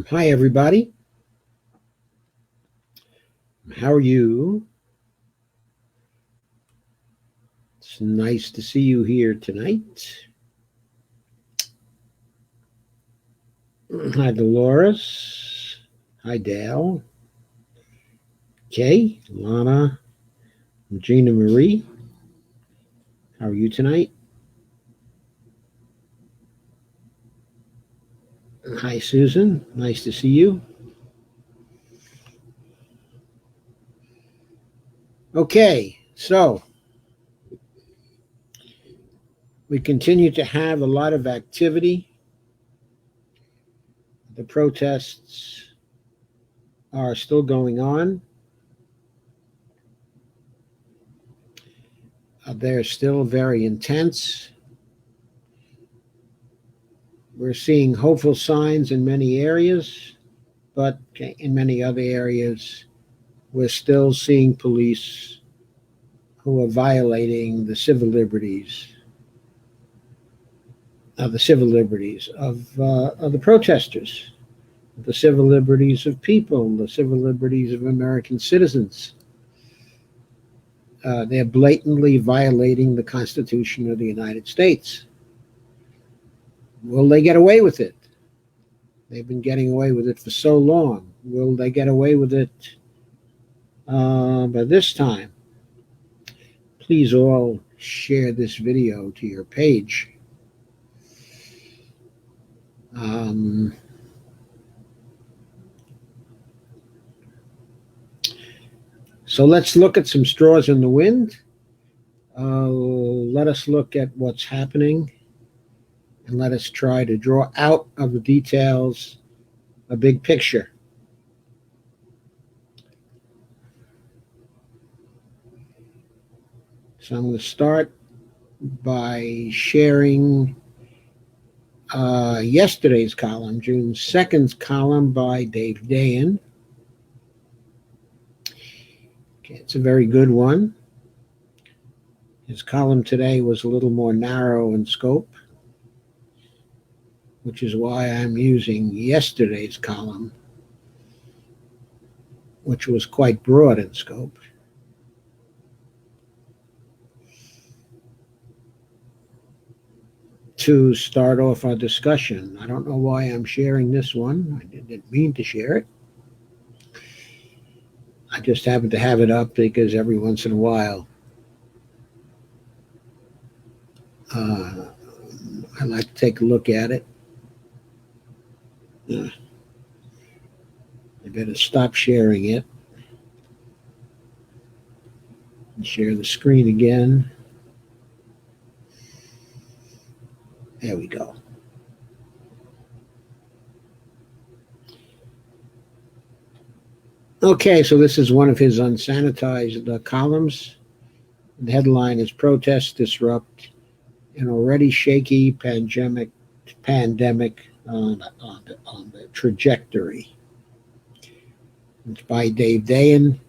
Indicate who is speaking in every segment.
Speaker 1: Hi, everybody. How are you? It's nice to see you here tonight. Hi, Dolores. Hi, Dale. Kay, Lana, Gina Marie. How are you tonight? Hi, Susan. Nice to see you. Okay, so we continue to have a lot of activity. The protests are still going on. They're still very intense. We're seeing hopeful signs in many areas, but in many other areas, we're still seeing police who are violating the civil liberties of the protesters, the civil liberties of people, the civil liberties of American citizens. They're blatantly violating the Constitution of the United States. Will they get away with it? They've been getting away with it for so long. Will they get away with it by this time? Please all share this video to your page. So let's look at some straws in the wind. Let us look at what's happening, and let us try to draw out of the details a big picture. So I'm going to start by sharing yesterday's column, June 2nd's column by Dave Dayen. Okay, it's a very good one. His column today was a little more narrow in scope, which is why I'm using yesterday's column, which was quite broad in scope. To start off our discussion. I don't know why I'm sharing this one. I didn't mean to share it. I just happen to have it up because every once in a while I like to take a look at it. I better stop sharing it and share the screen again. There we go. Okay, so this is one of his unsanitized columns. The headline is Protests Disrupt an Already Shaky Pandemic on the Trajectory. It's by Dave Dayen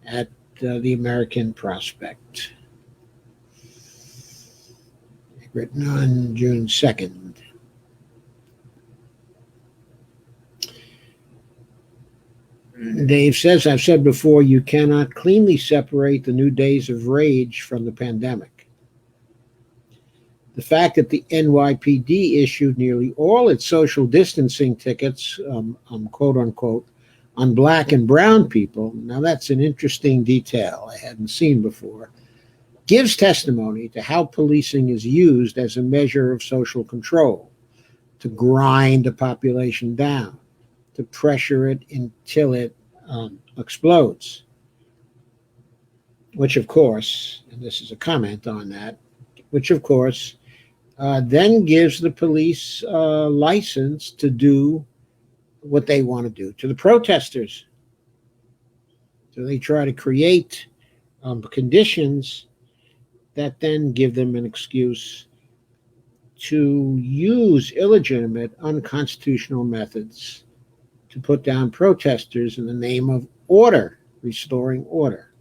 Speaker 1: at the American Prospect. Written on June 2nd. Dave says, I've said before, you cannot cleanly separate the new days of rage from the pandemic. The fact that the NYPD issued nearly all its social distancing tickets, quote unquote, on black and brown people, now that's an interesting detail I hadn't seen before, gives testimony to how policing is used as a measure of social control, to grind a population down, to pressure it until it explodes. Which, of course, and this is a comment on that, which, of course, then gives the police license to do what they want to do to the protesters. So they try to create conditions that then give them an excuse to use illegitimate, unconstitutional methods to put down protesters in the name of order, restoring order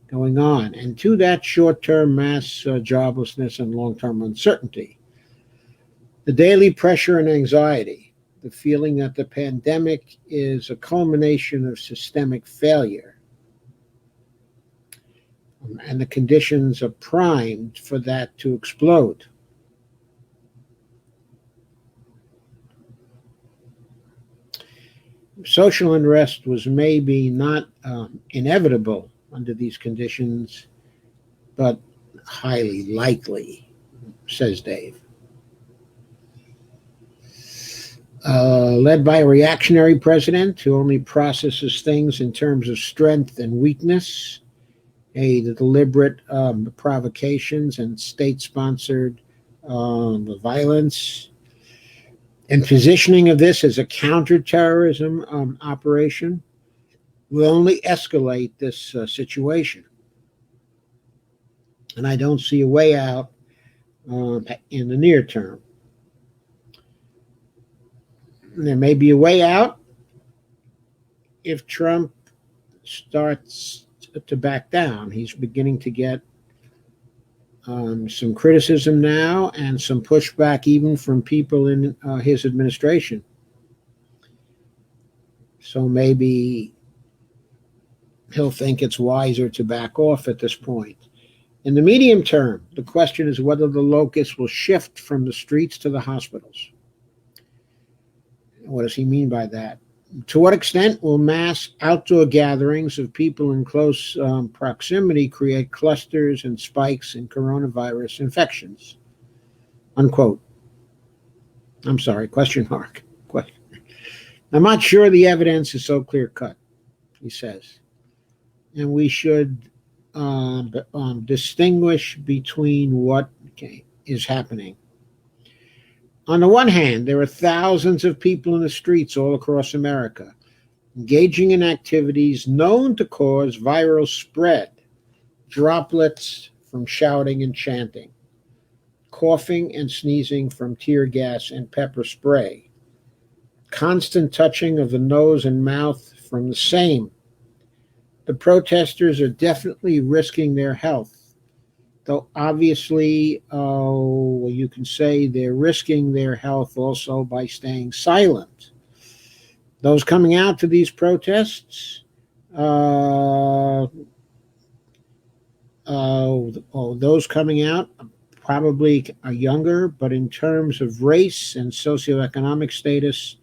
Speaker 1: going on. And to that short-term mass joblessness and long-term uncertainty, the daily pressure and anxiety, the feeling that the pandemic is a culmination of systemic failure, and the conditions are primed for that to explode. Social unrest was maybe not inevitable under these conditions, but highly likely, says Dave. Led by a reactionary president who only processes things in terms of strength and weakness, the deliberate provocations and state-sponsored violence, and positioning of this as a counterterrorism operation will only escalate this situation. And I don't see a way out in the near term. There may be a way out if Trump starts to back down. He's beginning to get some criticism now and some pushback even from people in his administration. So maybe he'll think it's wiser to back off at this point. In the medium term, the question is whether the locus will shift from the streets to the hospitals. What does he mean by that? To what extent will mass outdoor gatherings of people in close proximity create clusters and spikes in coronavirus infections? Unquote. I'm sorry, question mark. I'm not sure the evidence is so clear-cut, he says. And we should distinguish between what is happening. On the one hand, there are thousands of people in the streets all across America engaging in activities known to cause viral spread, droplets from shouting and chanting, coughing and sneezing from tear gas and pepper spray, constant touching of the nose and mouth from the same. The protesters are definitely risking their health. Though obviously, you can say they're risking their health also by staying silent. Those coming out to these protests, those coming out probably are younger, but in terms of race and socioeconomic status,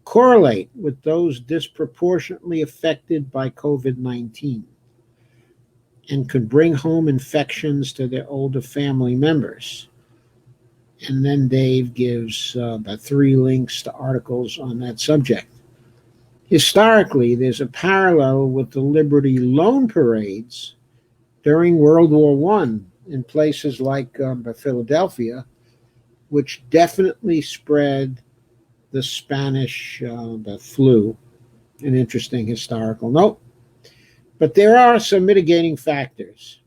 Speaker 1: correlate with those disproportionately affected by COVID-19. And could bring home infections to their older family members. And then Dave gives about 3 links to articles on that subject. Historically, there's a parallel with the Liberty Loan parades during World War I in places like Philadelphia, which definitely spread the Spanish flu. An interesting historical note. But there are some mitigating factors.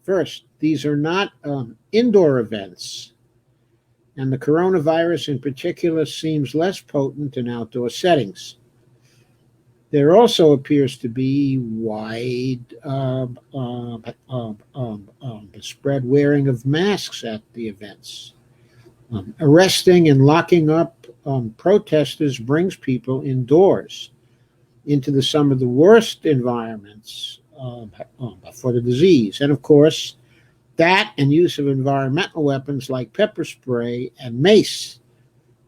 Speaker 1: First, these are not indoor events, and the coronavirus in particular seems less potent in outdoor settings. There also appears to be wide spread wearing of masks at the events. Arresting and locking up protesters brings people indoors into some of the worst environments for the disease. And of course, that and use of environmental weapons like pepper spray and mace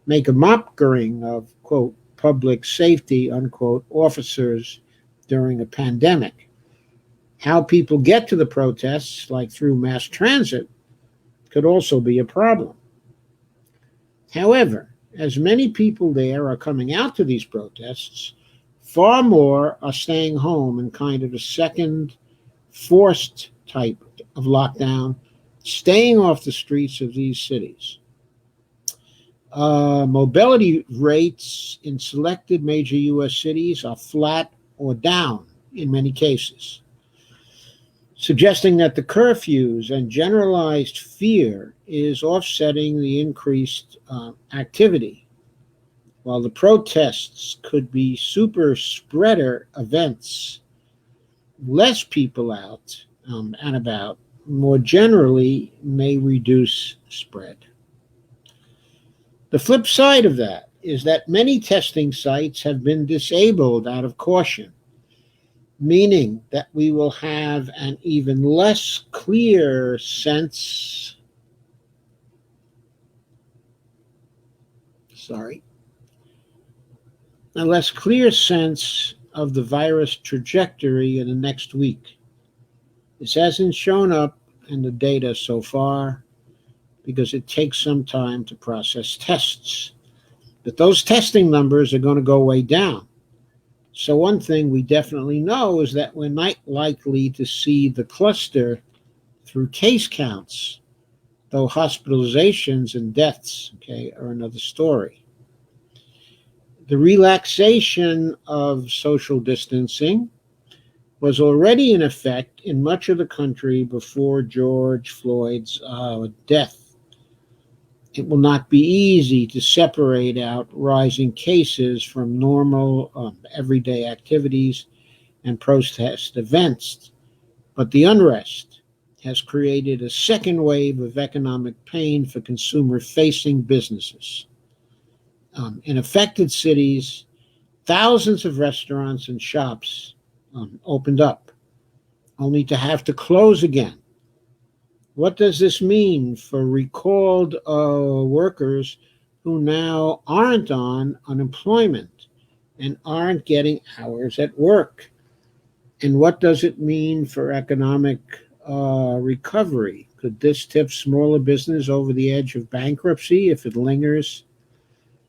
Speaker 1: make a mockery of, quote, public safety, unquote, officers during a pandemic. How people get to the protests, like through mass transit, could also be a problem. However, as many people there are coming out to these protests, far more are staying home in kind of a second forced type of lockdown staying off the streets of these cities. Mobility rates in selected major U.S. cities are flat or down in many cases, suggesting that the curfews and generalized fear is offsetting the increased activity. While the protests could be super spreader events, less people out and about more generally may reduce spread. The flip side of that is that many testing sites have been disabled out of caution, meaning that we will have an even less clear sense a less clear sense of the virus trajectory in the next week. This hasn't shown up in the data so far because it takes some time to process tests. But those testing numbers are going to go way down. So one thing we definitely know is that we're not likely to see the cluster through case counts, though hospitalizations and deaths, are another story. The relaxation of social distancing was already in effect in much of the country before George Floyd's death. It will not be easy to separate out rising cases from normal everyday activities and protest events, but the unrest has created a second wave of economic pain for consumer-facing businesses. In affected cities, thousands of restaurants and shops opened up, only to have to close again. What does this mean for recalled workers who now aren't on unemployment and aren't getting hours at work? And what does it mean for economic recovery? Could this tip smaller business over the edge of bankruptcy if it lingers?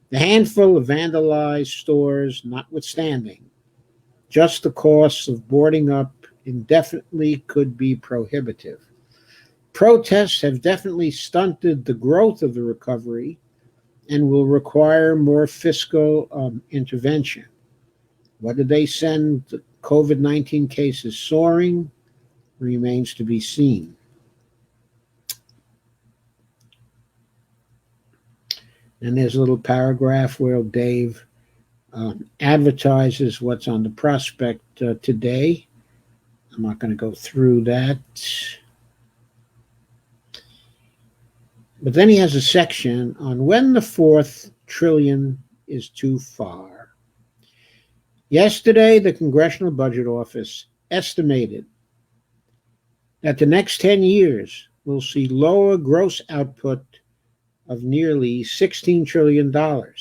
Speaker 1: The handful of vandalized stores notwithstanding, just the costs of boarding up indefinitely could be prohibitive. Protests have definitely stunted the growth of the recovery and will require more fiscal intervention. Whether they send the COVID-19 cases soaring remains to be seen. And there's a little paragraph where Dave advertises what's on the prospect today. I'm not going to go through that. But then he has a section on when the fourth trillion is too far. Yesterday, the Congressional Budget Office estimated that the next 10 years will see lower gross output of nearly $16 trillion. I'd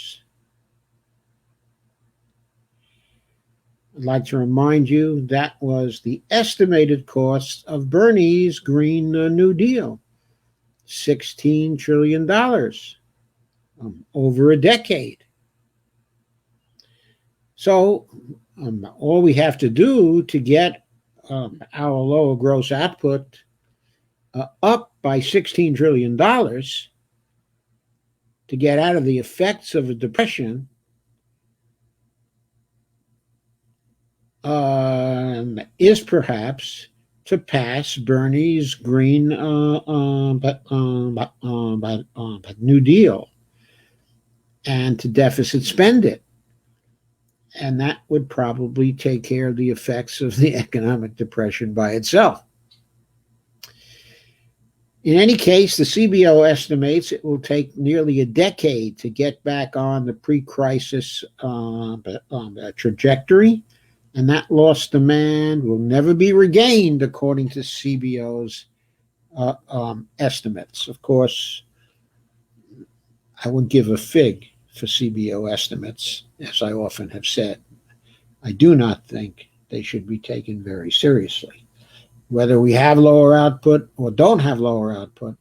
Speaker 1: like to remind you that was the estimated cost of Bernie's Green New Deal, $16 trillion over a decade. So all we have to do to get our lower gross output up by $16 trillion to get out of the effects of a depression is perhaps to pass Bernie's Green New Deal and to deficit spend it. And that would probably take care of the effects of the economic depression by itself. In any case, the CBO estimates it will take nearly a decade to get back on the pre-crisis trajectory, and that lost demand will never be regained, according to CBO's estimates. Of course, I wouldn't give a fig for CBO estimates, as I often have said. I do not think they should be taken very seriously. Whether we have lower output or don't have lower output,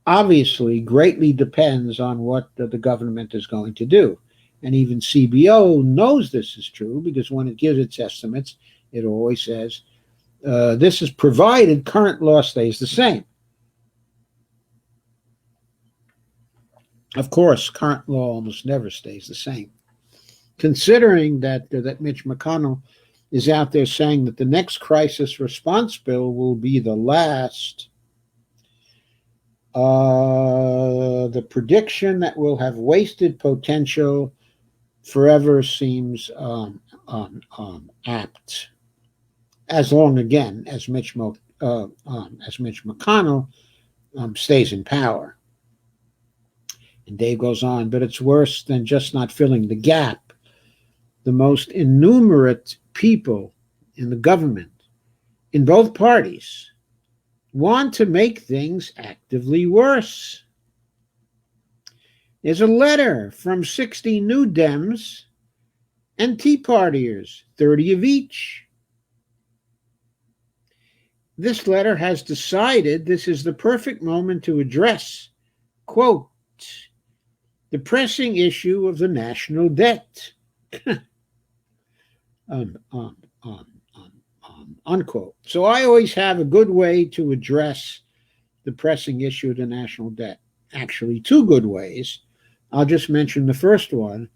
Speaker 1: obviously greatly depends on what the government is going to do. And even CBO knows this is true because when it gives its estimates, it always says, this is provided current law stays the same. Of course, current law almost never stays the same. Considering that Mitch McConnell is out there saying that the next crisis response bill will be the last, the prediction that we'll have wasted potential forever seems apt. As long again as Mitch McConnell stays in power. And Dave goes on, but it's worse than just not filling the gap. The most innumerate people in the government, in both parties, want to make things actively worse. There's a letter from 60 New Dems and Tea Partiers, 30 of each. This letter has decided this is the perfect moment to address, quote, the pressing issue of the national debt, unquote. So I always have a good way to address the pressing issue of the national debt. Actually, two good ways. I'll just mention the first one,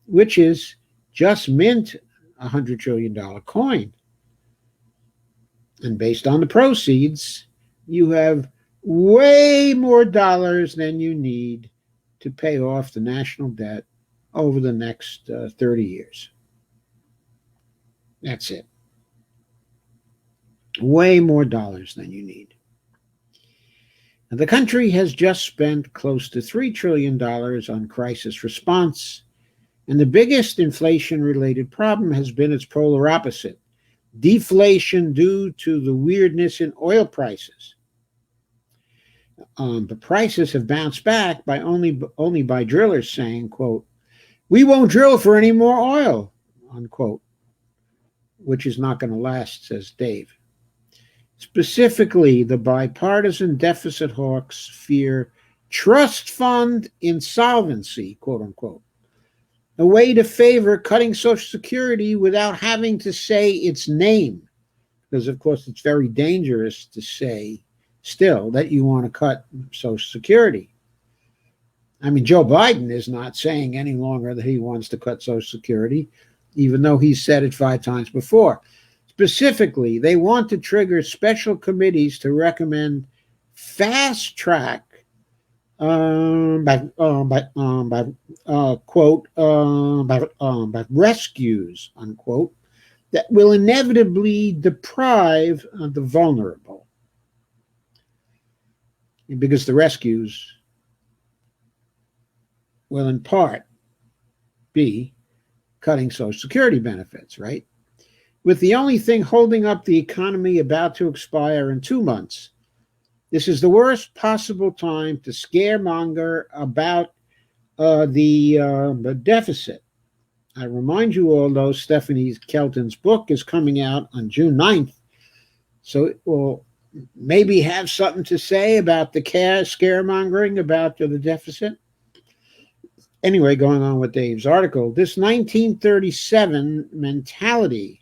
Speaker 1: which is just mint a $100 trillion coin. And based on the proceeds, you have way more dollars than you need to pay off the national debt over the next 30 years. That's it. Way more dollars than you need. Now, the country has just spent close to $3 trillion on crisis response, and the biggest inflation-related problem has been its polar opposite, deflation due to the weirdness in oil prices. The prices have bounced back by only by drillers saying, quote, we won't drill for any more oil, unquote, which is not going to last, says Dave. Specifically, the bipartisan deficit hawks fear trust fund insolvency, quote unquote, a way to favor cutting Social Security without having to say its name, because, of course, it's very dangerous to say still that you want to cut Social Security. I mean, Joe Biden is not saying any longer that he wants to cut Social Security, even though he's said it 5 times before. Specifically, they want to trigger special committees to recommend fast track by rescues, unquote, that will inevitably deprive the vulnerable. Because the rescues will in part be cutting Social Security benefits, right? With the only thing holding up the economy about to expire in 2 months, this is the worst possible time to scaremonger about the deficit. I remind you all, though, Stephanie Kelton's book is coming out on June 9th, so it will maybe have something to say about the scaremongering about the deficit. Anyway, going on with Dave's article, this 1937 mentality,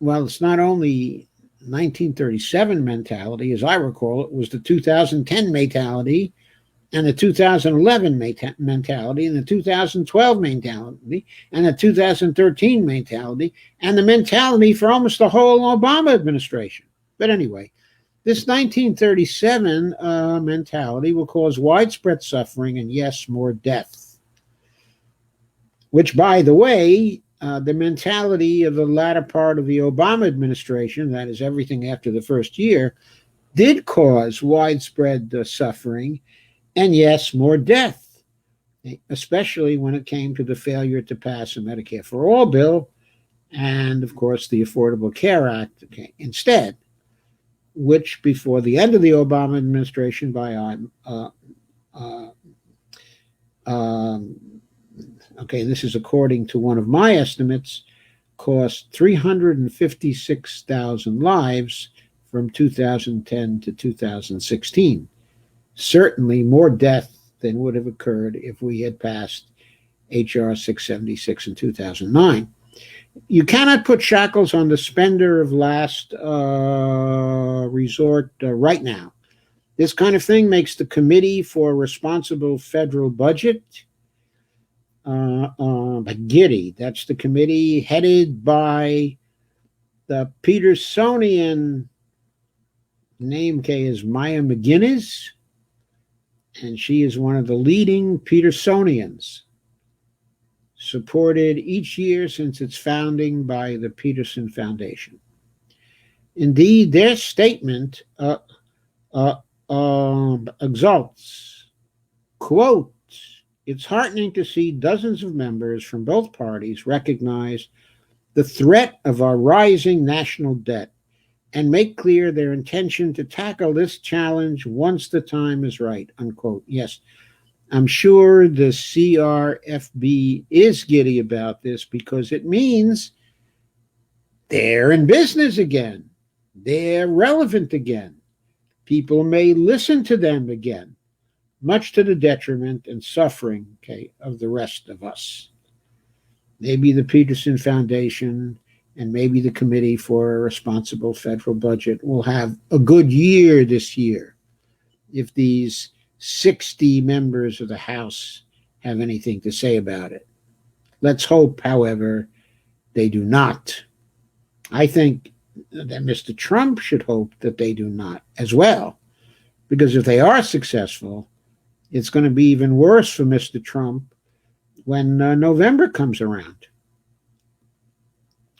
Speaker 1: well, it's not only 1937 mentality, as I recall, it was the 2010 mentality and the 2011 mentality and the 2012 mentality and the 2013 mentality and the mentality for almost the whole Obama administration. But anyway, this 1937 mentality will cause widespread suffering and, yes, more death. Which, by the way, the mentality of the latter part of the Obama administration, that is everything after the first year, did cause widespread suffering and, yes, more death, especially when it came to the failure to pass a Medicare for All bill and, of course, the Affordable Care Act instead, which before the end of the Obama administration this is according to one of my estimates, cost 356,000 lives from 2010 to 2016. Certainly more death than would have occurred if we had passed H.R. 676 in 2009. You cannot put shackles on the spender of last resort right now. This kind of thing makes the Committee for Responsible Federal Budget giddy. That's the committee headed by the Petersonian name is Maya McGuinness, and she is one of the leading Petersonians, supported each year since its founding by the Peterson Foundation. Indeed, their statement exalts, quote, "It's heartening to see dozens of members from both parties recognize the threat of our rising national debt and make clear their intention to tackle this challenge once the time is right," unquote. Yes, I'm sure the CRFB is giddy about this because it means they're in business again. They're relevant again. People may listen to them again, much to the detriment and suffering, of the rest of us. Maybe the Peterson Foundation and maybe the Committee for a Responsible Federal Budget will have a good year this year if these 60 members of the House have anything to say about it. Let's hope, however, they do not. I think that Mr. Trump should hope that they do not as well, because if they are successful, it's going to be even worse for Mr. Trump when November comes around,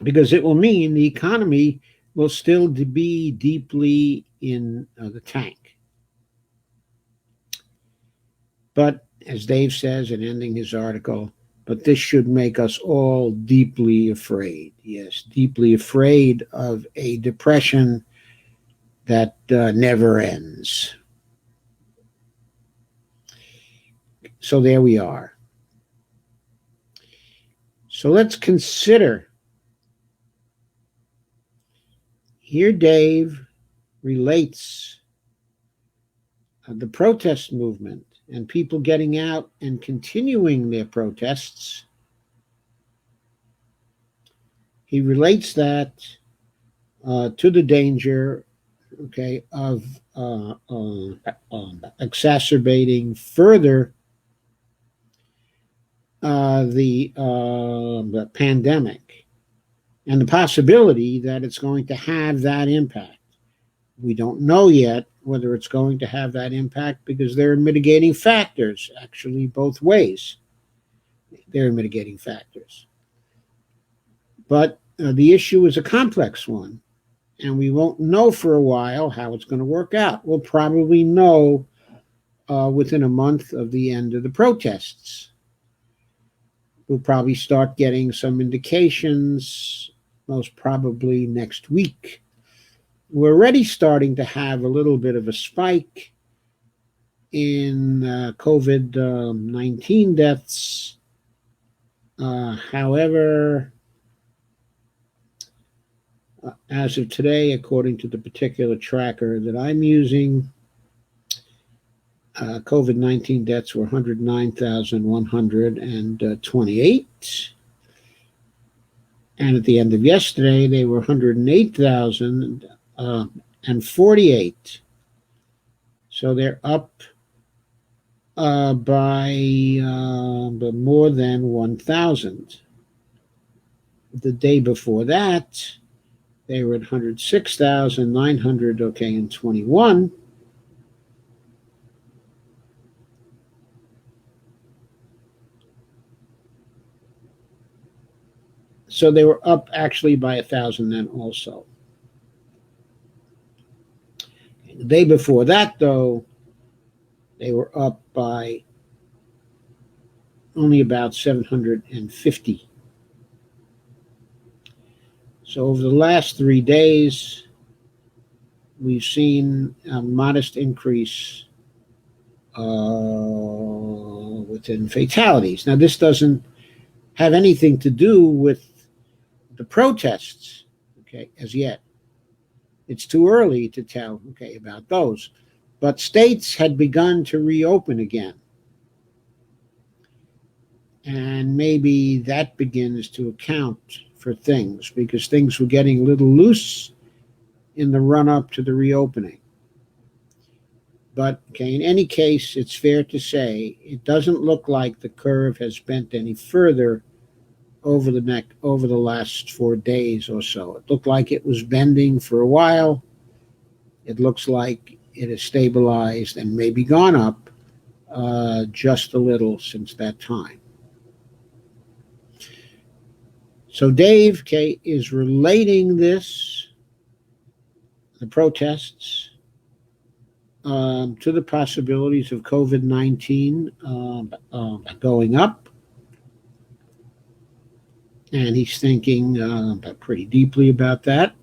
Speaker 1: because it will mean the economy will still be deeply in the tank. But as Dave says in ending his article, but this should make us all deeply afraid. Yes, deeply afraid of a depression that never ends. So there we are. So let's consider. Here Dave relates the protest movement and people getting out and continuing their protests. He relates that to the danger, of exacerbating further the pandemic and the possibility that it's going to have that impact. We don't know yet whether it's going to have that impact because there are mitigating factors, actually, both ways. There are mitigating factors. But the issue is a complex one, and we won't know for a while how it's going to work out. We'll probably know within a month of the end of the protests. We'll probably start getting some indications, most probably next week. We're already starting to have a little bit of a spike in COVID-19 deaths. However, as of today, according to the particular tracker that I'm using, COVID-19 deaths were 109,128. And at the end of yesterday, they were 108,048. So they're up by more than 1,000. The day before that, they were at 106,900, and 21. So they were up actually by 1,000 then also. The day before that, though, they were up by only about 750. So over the last 3 days, we've seen a modest increase within fatalities. Now, this doesn't have anything to do with the protests, as yet. It's too early to tell, about those. But states had begun to reopen again. And maybe that begins to account for things, because things were getting a little loose in the run-up to the reopening. But okay, in any case, it's fair to say it doesn't look like the curve has bent any further over the last 4 days or so. It looked like it was bending for a while. It looks like it has stabilized and maybe gone up just a little since that time. So Dave K is relating the protests, to the possibilities of COVID-19 going up. And he's thinking pretty deeply about that.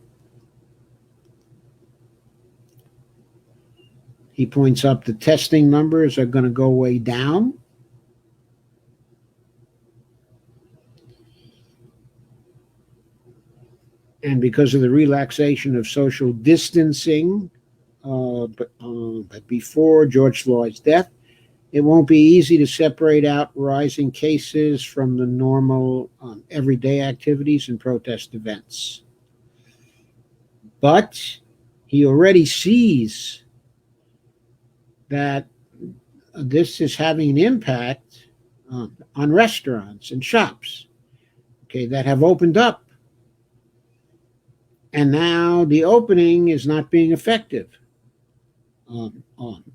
Speaker 1: He points up the testing numbers are going to go way down. And because of the relaxation of social distancing before George Floyd's death, it won't be easy to separate out rising cases from the normal everyday activities and protest events. But he already sees that this is having an impact on restaurants and shops, okay, that have opened up. And now the opening is not being effective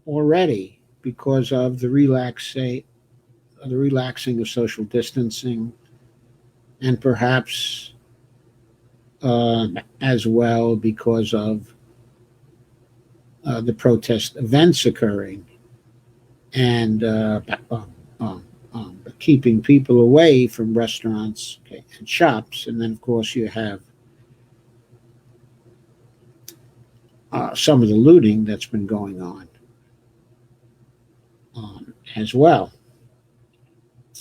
Speaker 1: already because of the relaxing of social distancing, and perhaps as well because of the protest events occurring and keeping people away from restaurants, okay, and shops. And then, of course, you have some of the looting that's been going on as well.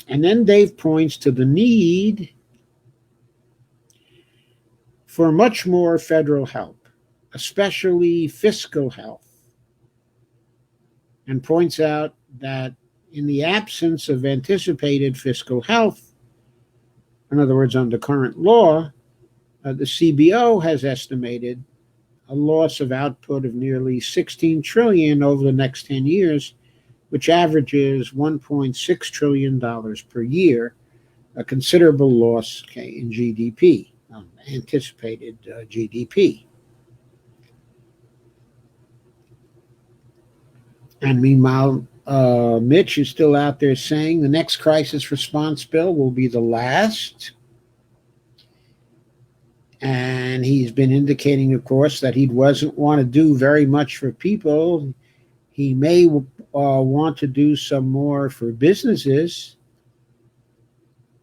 Speaker 1: And then Dave points to the need for much more federal help, especially fiscal help, and points out that in the absence of anticipated fiscal health, in other words, under current law, the CBO has estimated a loss of output of nearly $16 trillion over the next 10 years, which averages $1.6 trillion per year, a considerable loss in GDP, anticipated GDP. And meanwhile, Mitch is still out there saying the next crisis response bill will be the last. And he's been indicating, of course, that he doesn't want to do very much for people. He may want to do some more for businesses,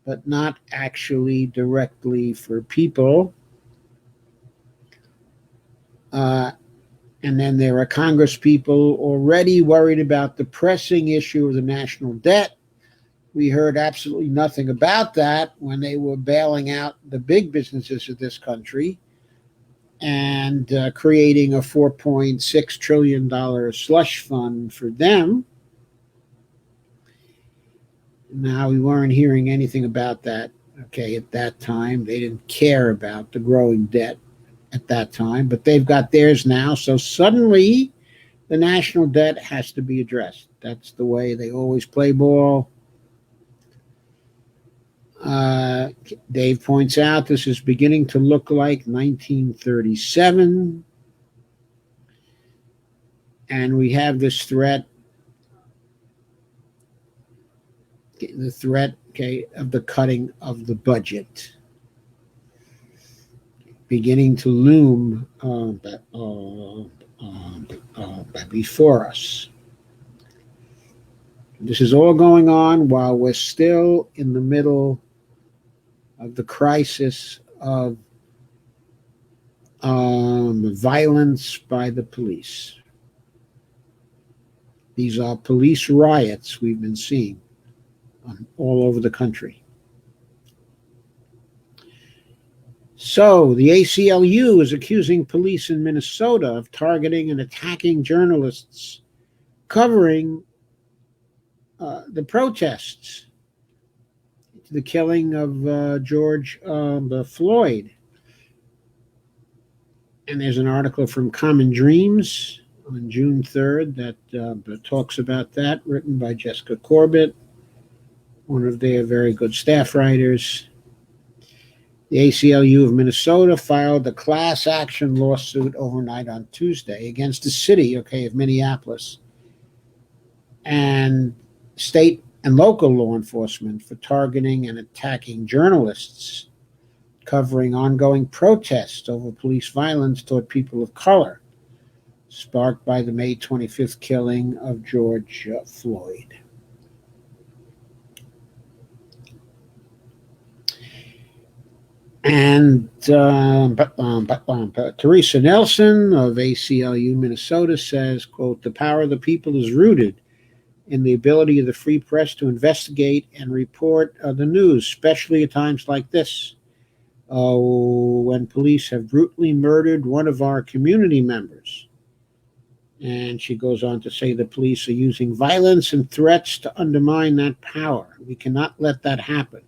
Speaker 1: but not actually directly for people. And then there are Congress people already worried about the pressing issue of the national debt. We heard absolutely nothing about that when they were bailing out the big businesses of this country and creating a $4.6 trillion slush fund for them. Now, we weren't hearing anything about that, okay, at that time. They didn't care about the growing debt at that time, but they've got theirs now. So suddenly the national debt has to be addressed. That's the way they always play ball. Dave points out this is beginning to look like 1937. And we have this threat, the threat, okay, of the cutting of the budget beginning to loom before us. This is all going on while we're still in the middle of the crisis of violence by the police. These are police riots we've been seeing all over the country. So the ACLU is accusing police in Minnesota of targeting and attacking journalists covering the protests, the killing of George Floyd. And there's an article from Common Dreams on June 3rd that talks about that, written by Jessica Corbett, one of their very good staff writers. The ACLU of Minnesota filed a class action lawsuit overnight on Tuesday against the city, of Minneapolis, and state and local law enforcement for targeting and attacking journalists covering ongoing protests over police violence toward people of color, sparked by the May 25th killing of George Floyd. And Teresa Nelson of ACLU Minnesota says, quote, "The power of the people is rooted in the ability of the free press to investigate and report the news, especially at times like this, when police have brutally murdered one of our community members." And she goes on to say the police are using violence and threats to undermine that power. We cannot let that happen.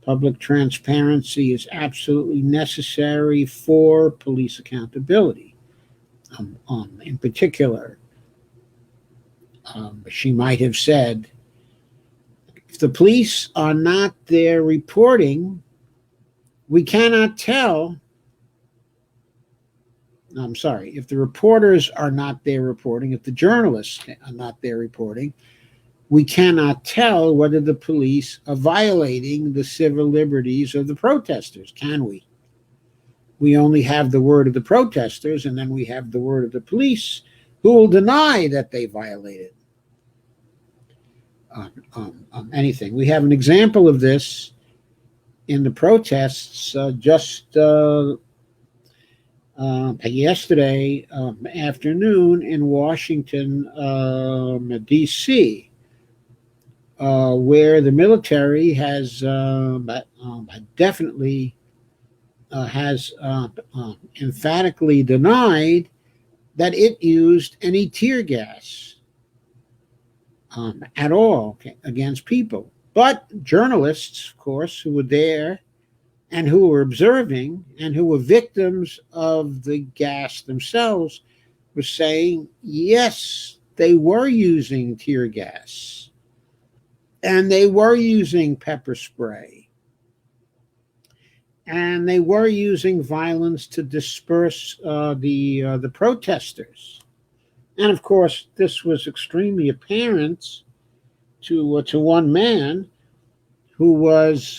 Speaker 1: Public transparency is absolutely necessary for police accountability. In particular, she might have said, if the police are not there reporting, we cannot tell. I'm sorry, if the reporters are not there reporting, if the journalists are not there reporting, we cannot tell whether the police are violating the civil liberties of the protesters, can we? We only have the word of the protesters, and then we have the word of the police, who will deny that they violated anything. We have an example of this in the protests just yesterday afternoon in Washington, D.C., where the military has definitely has emphatically denied that it used any tear gas at all against people. But journalists, of course, who were there and who were observing and who were victims of the gas themselves were saying, yes, they were using tear gas. And they were using pepper spray. And they were using violence to disperse the protesters. And of course, this was extremely apparent to one man who was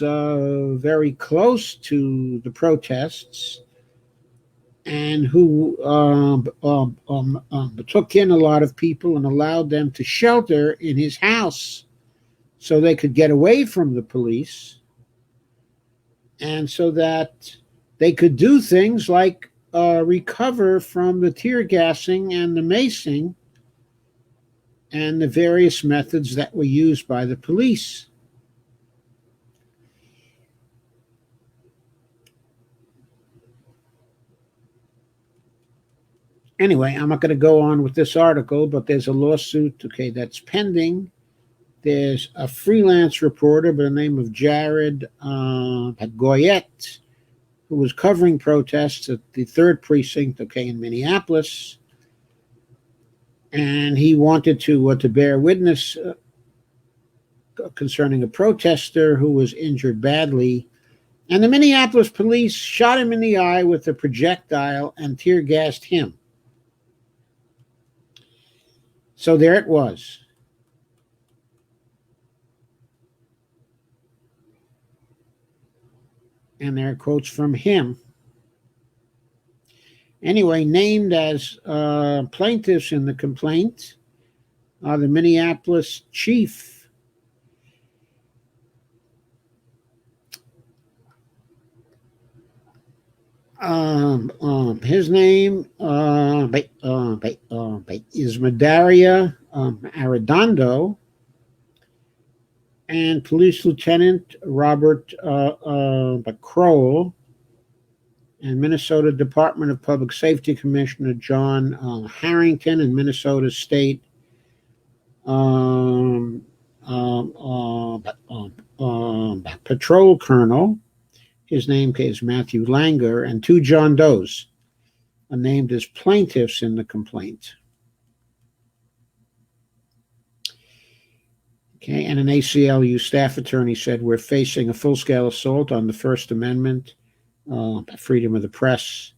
Speaker 1: very close to the protests and who took in a lot of people and allowed them to shelter in his house, so they could get away from the police and so that they could do things like recover from the tear gassing and the macing and the various methods that were used by the police. Anyway, I'm not going to go on with this article, but there's a lawsuit, that's pending. There's a freelance reporter by the name of Jared Goyette, who was covering protests at the 3rd Precinct, in Minneapolis. And he wanted to bear witness concerning a protester who was injured badly. And the Minneapolis police shot him in the eye with a projectile and tear gassed him. So there it was. And there are quotes from him. Anyway, named as plaintiffs in the complaint are the Minneapolis chief, his name is Medaria Arredondo, and Police Lieutenant Robert Kroll, and Minnesota Department of Public Safety Commissioner John Harrington, and Minnesota State Patrol Colonel. His name is Matthew Langer, and 2 John Does are named as plaintiffs in the complaint. Okay, and an ACLU staff attorney said we're facing a full-scale assault on the First Amendment, freedom of the press.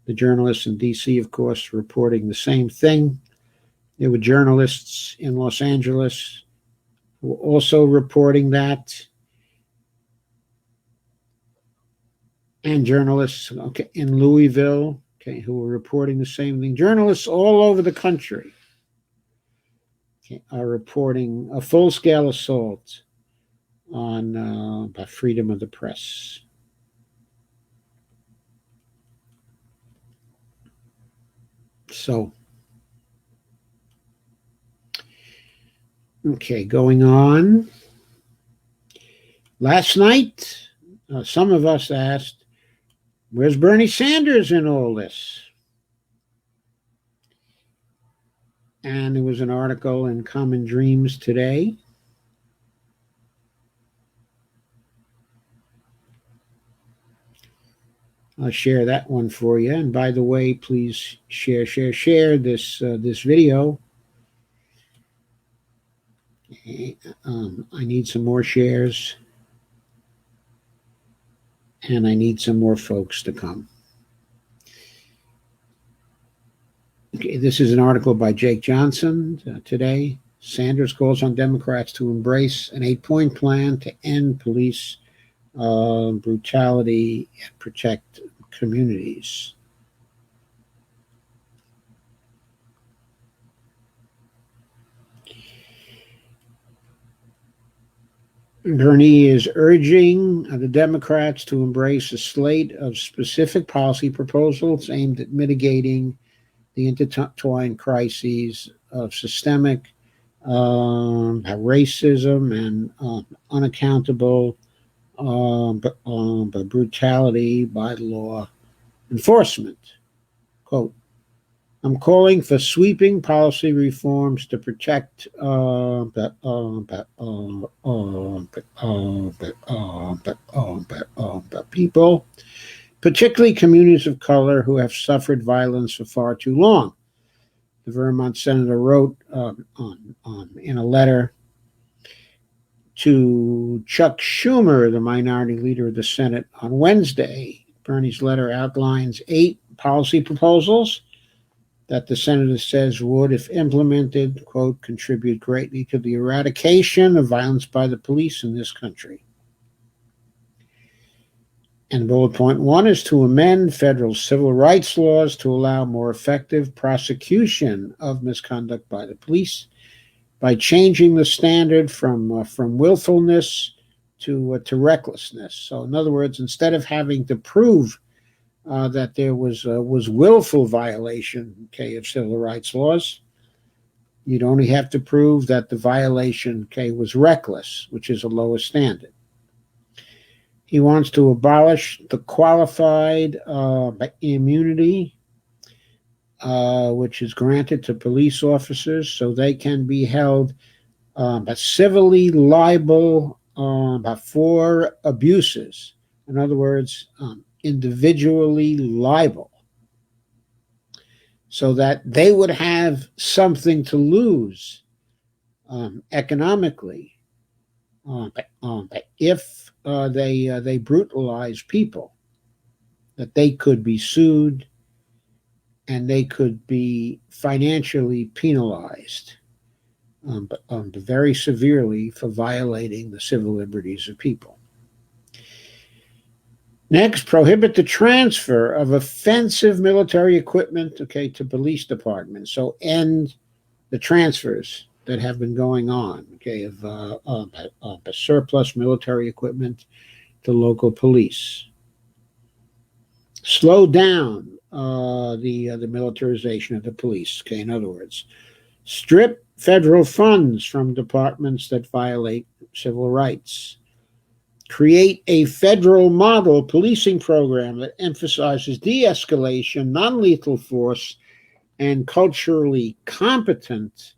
Speaker 1: The journalists in D.C., of course, reporting the same thing. There were journalists in Los Angeles who were also reporting that, and journalists in Louisville, who were reporting the same thing. Journalists all over the country are reporting a full-scale assault on freedom of the press. So, going on. Last night, some of us asked, where's Bernie Sanders in all this? And there was an article in Common Dreams today. I'll share that one for you. And by the way, please share this video. I need some more shares. And I need some more folks to come. Okay, this is an article by Jake Johnson today. Sanders calls on Democrats to embrace an 8-point plan to end police brutality and protect communities. Bernie is urging the Democrats to embrace a slate of specific policy proposals aimed at mitigating the intertwined crises of systemic racism and unaccountable brutality by law enforcement. Quote, I'm calling for sweeping policy reforms to protect people, particularly communities of color who have suffered violence for far too long. The Vermont senator wrote in a letter to Chuck Schumer, the minority leader of the Senate, on Wednesday. Bernie's letter outlines 8 policy proposals that the senator says would, if implemented, quote, contribute greatly to the eradication of violence by the police in this country. And bullet point 1 is to amend federal civil rights laws to allow more effective prosecution of misconduct by the police by changing the standard from willfulness to recklessness. So, in other words, instead of having to prove that there was willful violation, of civil rights laws, you'd only have to prove that the violation, was reckless, which is a lower standard. He wants to abolish the qualified immunity, which is granted to police officers so they can be held civilly liable for abuses. In other words, individually liable, so that they would have something to lose economically if they brutalize people, that they could be sued and they could be financially penalized very severely for violating the civil liberties of people. Next, prohibit the transfer of offensive military equipment, to police departments. So end the transfers that have been going on, of surplus military equipment to local police. Slow down the militarization of the police. In other words, strip federal funds from departments that violate civil rights. Create a federal model policing program that emphasizes de-escalation, non-lethal force, and culturally competent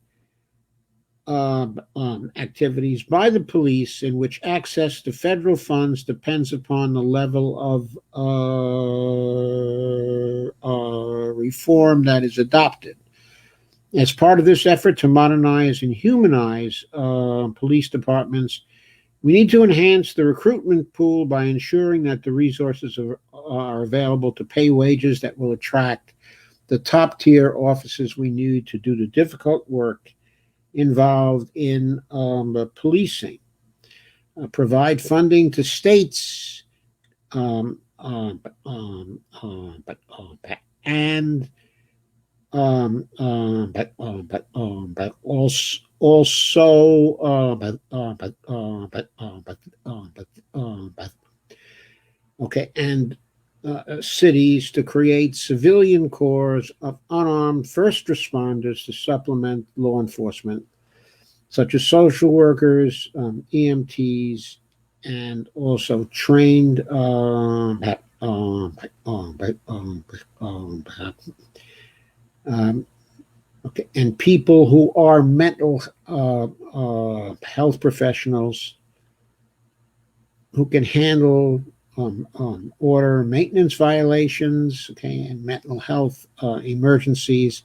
Speaker 1: activities by the police, in which access to federal funds depends upon the level of reform that is adopted. As part of this effort to modernize and humanize police departments, we need to enhance the recruitment pool by ensuring that the resources are available to pay wages that will attract the top tier officers we need to do the difficult work involved in policing. Provide funding to states and but also okay, and cities to create civilian corps of unarmed first responders to supplement law enforcement, such as social workers, EMTs, and also trained um, okay, and people who are mental health professionals who can handle order maintenance violations, okay, and mental health emergencies,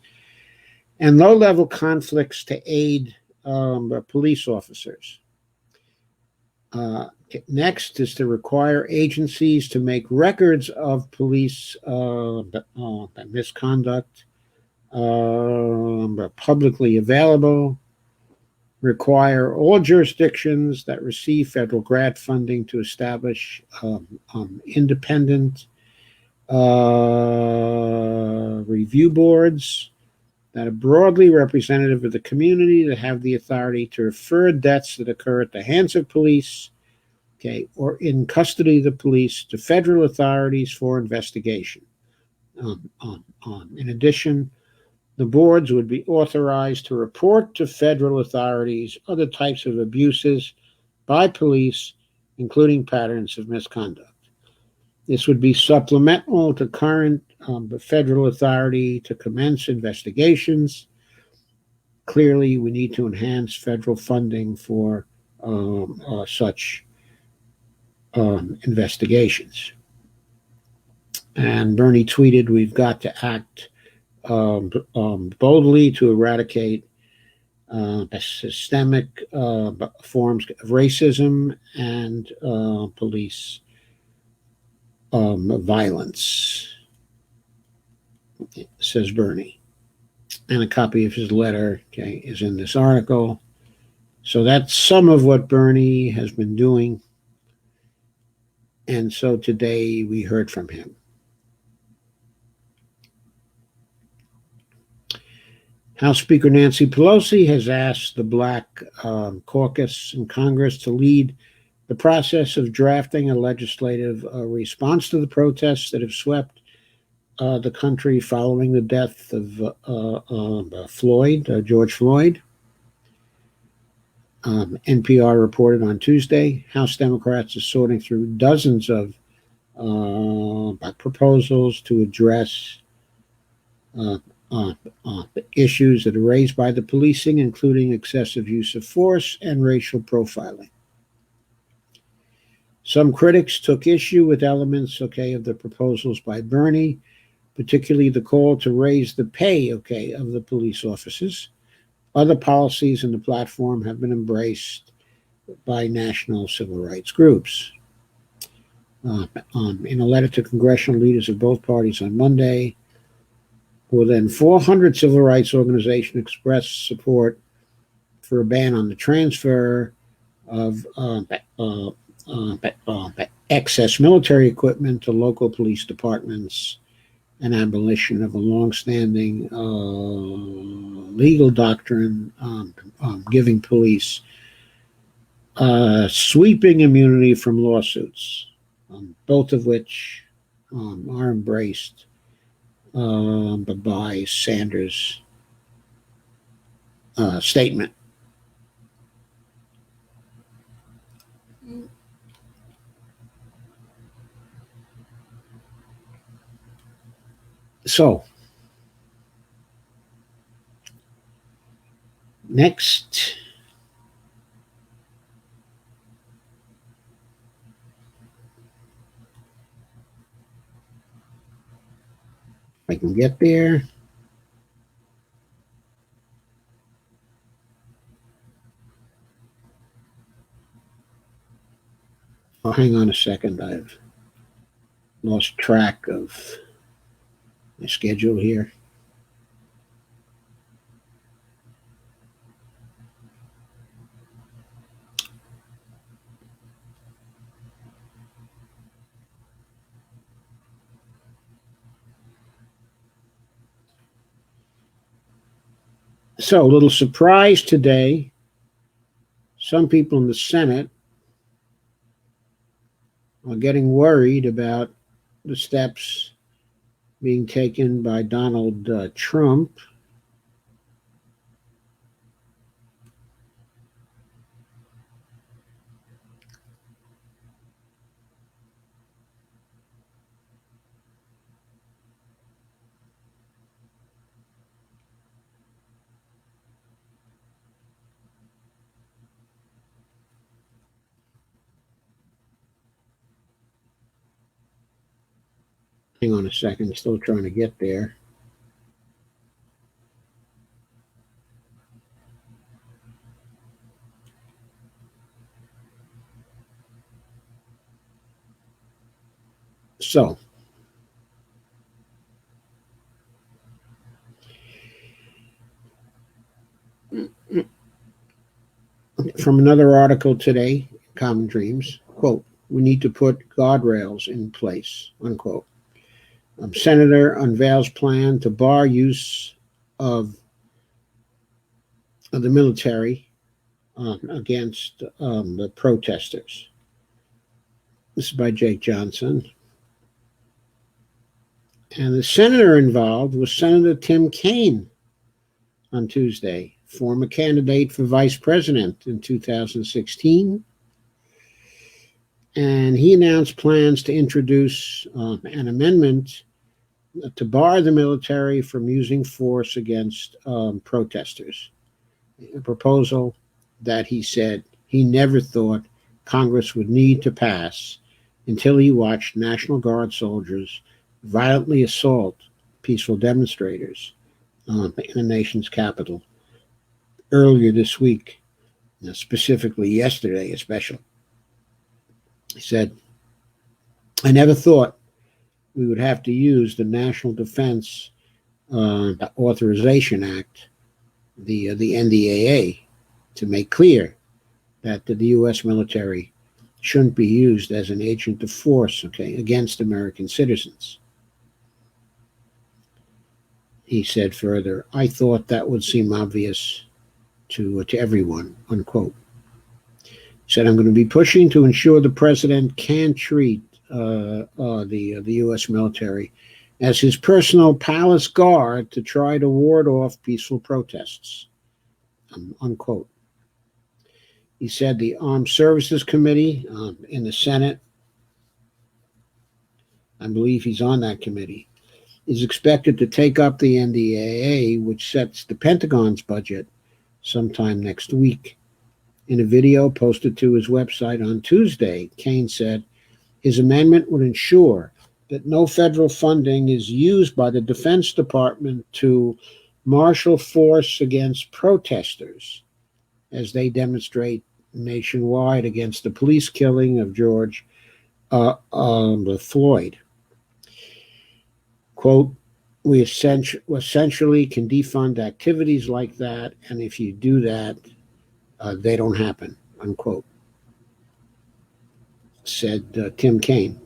Speaker 1: and low-level conflicts to aid police officers. Next is to require agencies to make records of police misconduct publicly available. Require all jurisdictions that receive federal grant funding to establish independent review boards that are broadly representative of the community, that have the authority to refer deaths that occur at the hands of police, okay, or in custody of the police to federal authorities for investigation. In addition, the boards would be authorized to report to federal authorities other types of abuses by police, including patterns of misconduct. This would be supplemental to current federal authority to commence investigations. Clearly, we need to enhance federal funding for such investigations. And Bernie tweeted, "We've got to act boldly to eradicate systemic forms of racism and police violence," says Bernie. And a copy of his letter, okay, is in this article. So that's some of what Bernie has been doing. And so today we heard from him. House Speaker Nancy Pelosi has asked the Black Caucus in Congress to lead the process of drafting a legislative response to the protests that have swept the country following the death of George Floyd. NPR reported on Tuesday, House Democrats are sorting through dozens of proposals to address issues that are raised by the policing, including excessive use of force and racial profiling. Some critics took issue with elements, okay, of the proposals by Bernie, particularly the call to raise the pay, okay, of the police officers. Other policies in the platform have been embraced by national civil rights groups. In a letter to congressional leaders of both parties on Monday, more than 400 civil rights organizations expressed support for a ban on the transfer of excess military equipment to local police departments, and abolition of a longstanding legal doctrine giving police sweeping immunity from lawsuits, both of which are embraced by Sanders' statement. So, next, if I can get there. Oh, hang on a second. I've lost track of my schedule here. So, a little surprise today. Some people in the Senate are getting worried about the steps being taken by Donald Trump. Hang on a second, still trying to get there. So, from another article today, Common Dreams, quote, we need to put guardrails in place, unquote. Senator unveils plan to bar use of the military against the protesters. This is by Jake Johnson. And the senator involved was Senator Tim Kaine on Tuesday, former candidate for vice president in 2016. And he announced plans to introduce an amendment to bar the military from using force against protesters. A proposal that he said he never thought Congress would need to pass until he watched National Guard soldiers violently assault peaceful demonstrators in the nation's capital earlier this week, specifically yesterday especially. He said, I never thought we would have to use the National Defense Authorization Act, the NDAA, to make clear that the U.S. military shouldn't be used as an agent of force, against American citizens. He said further, I thought that would seem obvious to everyone, unquote. He said, I'm going to be pushing to ensure the president can treat the U.S. military as his personal palace guard to try to ward off peaceful protests, unquote. He said the Armed Services Committee in the Senate, I believe he's on that committee, is expected to take up the NDAA, which sets the Pentagon's budget, sometime next week. In a video posted to his website on Tuesday, Kaine said his amendment would ensure that no federal funding is used by the Defense Department to marshal force against protesters as they demonstrate nationwide against the police killing of George Floyd. Quote, we essentially can defund activities like that, and if you do that, they don't happen, unquote, said Tim Kaine.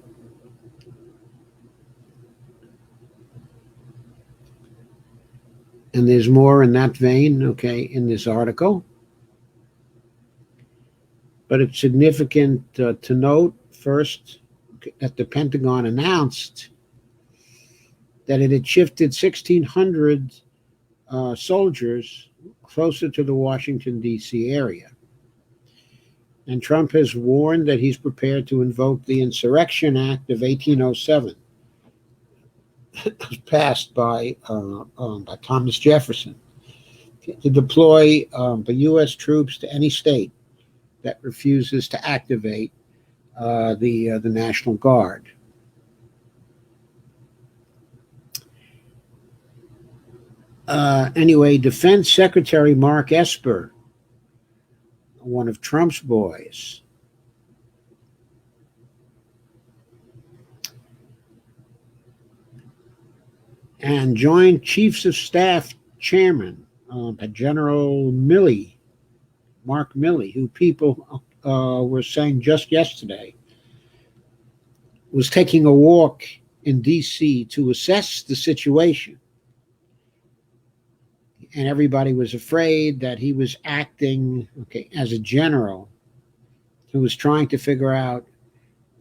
Speaker 1: And there's more in that vein, in this article. But it's significant to note, first, that the Pentagon announced that it had shifted 1,600 soldiers closer to the Washington, D.C. area. And Trump has warned that he's prepared to invoke the Insurrection Act of 1807, passed by Thomas Jefferson, to deploy the U.S. troops to any state that refuses to activate the National Guard. Anyway, Defense Secretary Mark Esper, one of Trump's boys, and Joint Chiefs of Staff Chairman, General Milley, Mark Milley, who people were saying just yesterday was taking a walk in D.C. to assess the situation. And everybody was afraid that he was acting, as a general who was trying to figure out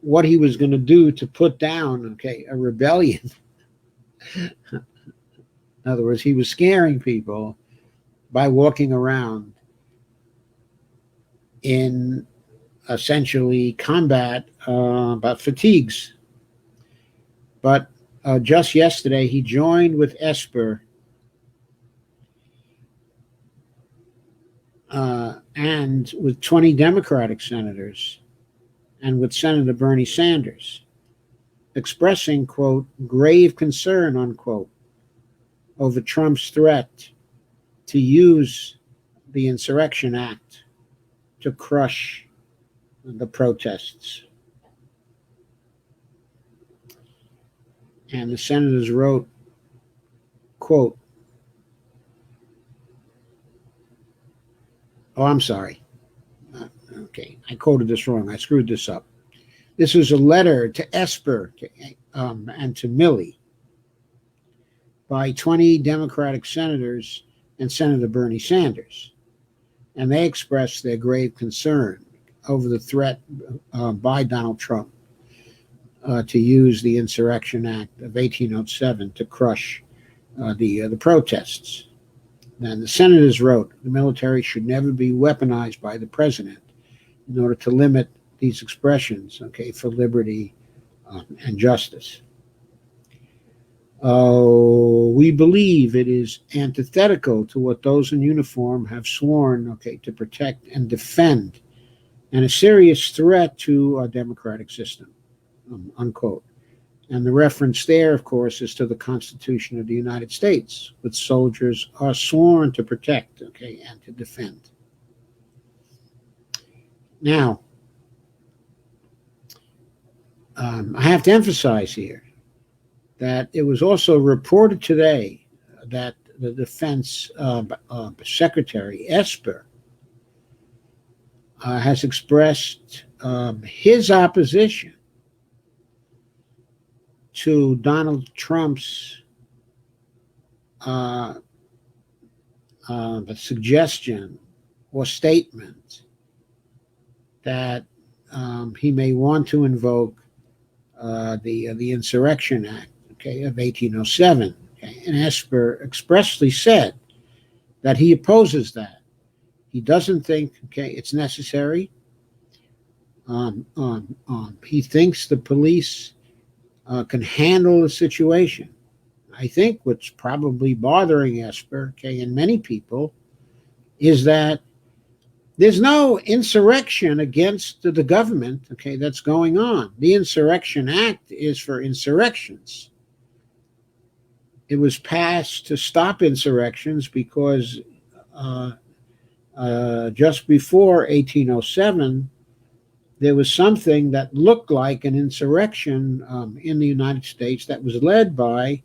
Speaker 1: what he was going to do to put down, a rebellion. In other words, he was scaring people by walking around in essentially combat about fatigues. But just yesterday, he joined with Esper and with 20 Democratic senators and with Senator Bernie Sanders, expressing, quote, grave concern, unquote, over Trump's threat to use the Insurrection Act to crush the protests. And the senators wrote, quote, oh, I'm sorry. I quoted this wrong. I screwed this up. This was a letter to Esper and to Milley by 20 Democratic senators and Senator Bernie Sanders. And they expressed their grave concern over the threat by Donald Trump to use the Insurrection Act of 1807 to crush the protests. And the senators wrote, the military should never be weaponized by the president in order to limit these expressions, for liberty and justice. We believe it is antithetical to what those in uniform have sworn, to protect and defend, and a serious threat to our democratic system, unquote. And the reference there, of course, is to the Constitution of the United States, which soldiers are sworn to protect, and to defend. Now, I have to emphasize here that it was also reported today that the Defense Secretary, Esper, has expressed his opposition to Donald Trump's suggestion or statement that he may want to invoke the Insurrection Act, of 1807. And Esper expressly said that he opposes that. He doesn't think, it's necessary. He thinks the police can handle the situation. I think what's probably bothering Esper, and many people, is that there's no insurrection against the government, that's going on. The Insurrection Act is for insurrections. It was passed to stop insurrections because just before 1807, there was something that looked like an insurrection in the United States that was led by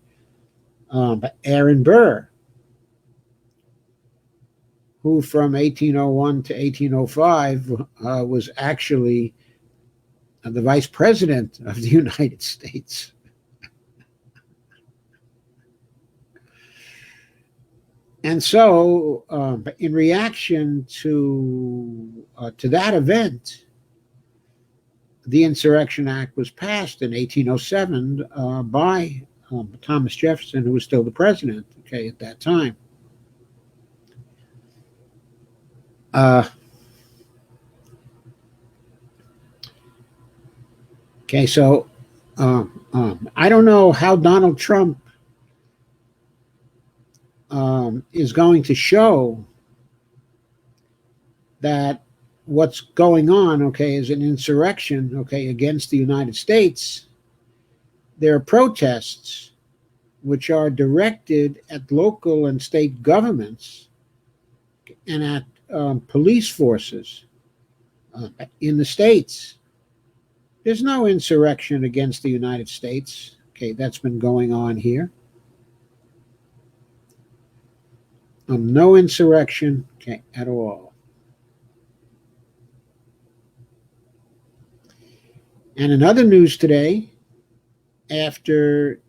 Speaker 1: Aaron Burr, who from 1801 to 1805 was actually the vice president of the United States. And so, in reaction to that event, the Insurrection Act was passed in 1807 by Thomas Jefferson, who was still the president, at that time. So I don't know how Donald Trump is going to show that what's going on, is an insurrection, against the United States. There are protests which are directed at local and state governments and at police forces in the states. There's no insurrection against the United States, that's been going on here. No insurrection, okay, at all. And in other news today, after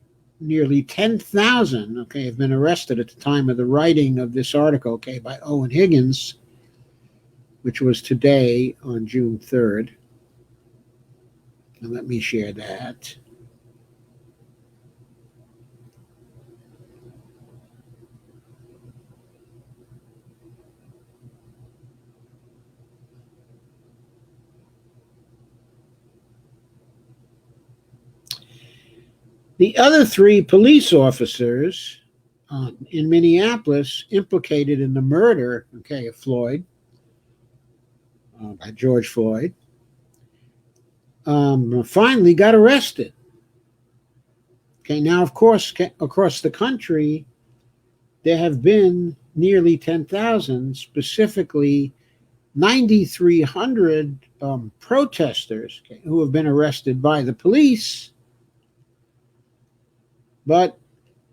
Speaker 1: nearly 10,000, okay, have been arrested at the time of the writing of this article, okay, by Owen Higgins, which was today on June 3rd. And let me share that. The other three police officers in Minneapolis implicated in the murder, okay, of Floyd, by George Floyd, finally got arrested. Okay, now, of course, across the country, there have been nearly 10,000, specifically 9,300 protesters, okay, who have been arrested by the police. But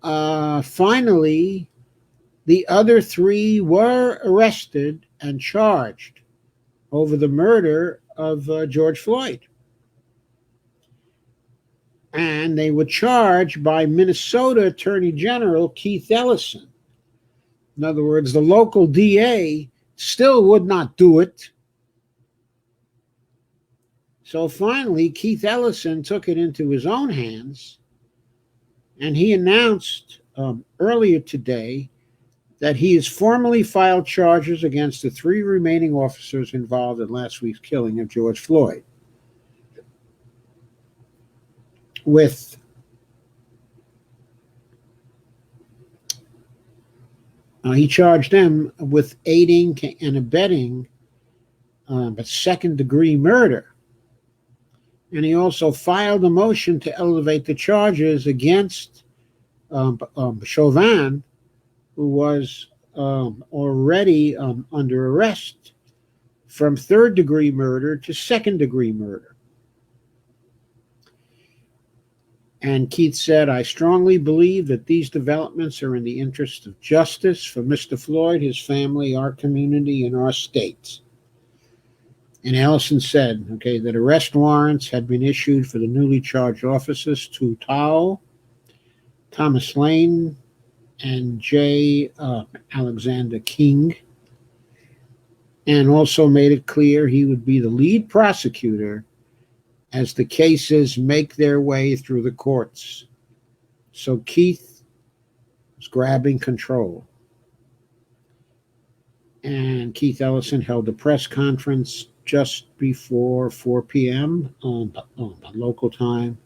Speaker 1: finally, the other three were arrested and charged over the murder of George Floyd. And they were charged by Minnesota Attorney General Keith Ellison. In other words, the local DA still would not do it. So finally, Keith Ellison took it into his own hands, and he announced earlier today that he has formally filed charges against the three remaining officers involved in last week's killing of George Floyd. He charged them with aiding and abetting a second-degree murder. And he also filed a motion to elevate the charges against Chauvin, who was already under arrest, from third-degree murder to second-degree murder. And Keith said, "I strongly believe that these developments are in the interest of justice for Mr. Floyd, his family, our community, and our state." And Ellison said, okay, that arrest warrants had been issued for the newly charged officers, Tou Thao, Thomas Lane, and J. Alexander King, and also made it clear he would be the lead prosecutor as the cases make their way through the courts. So Keith was grabbing control. And Keith Ellison held a press conference just before 4 p.m. on local time.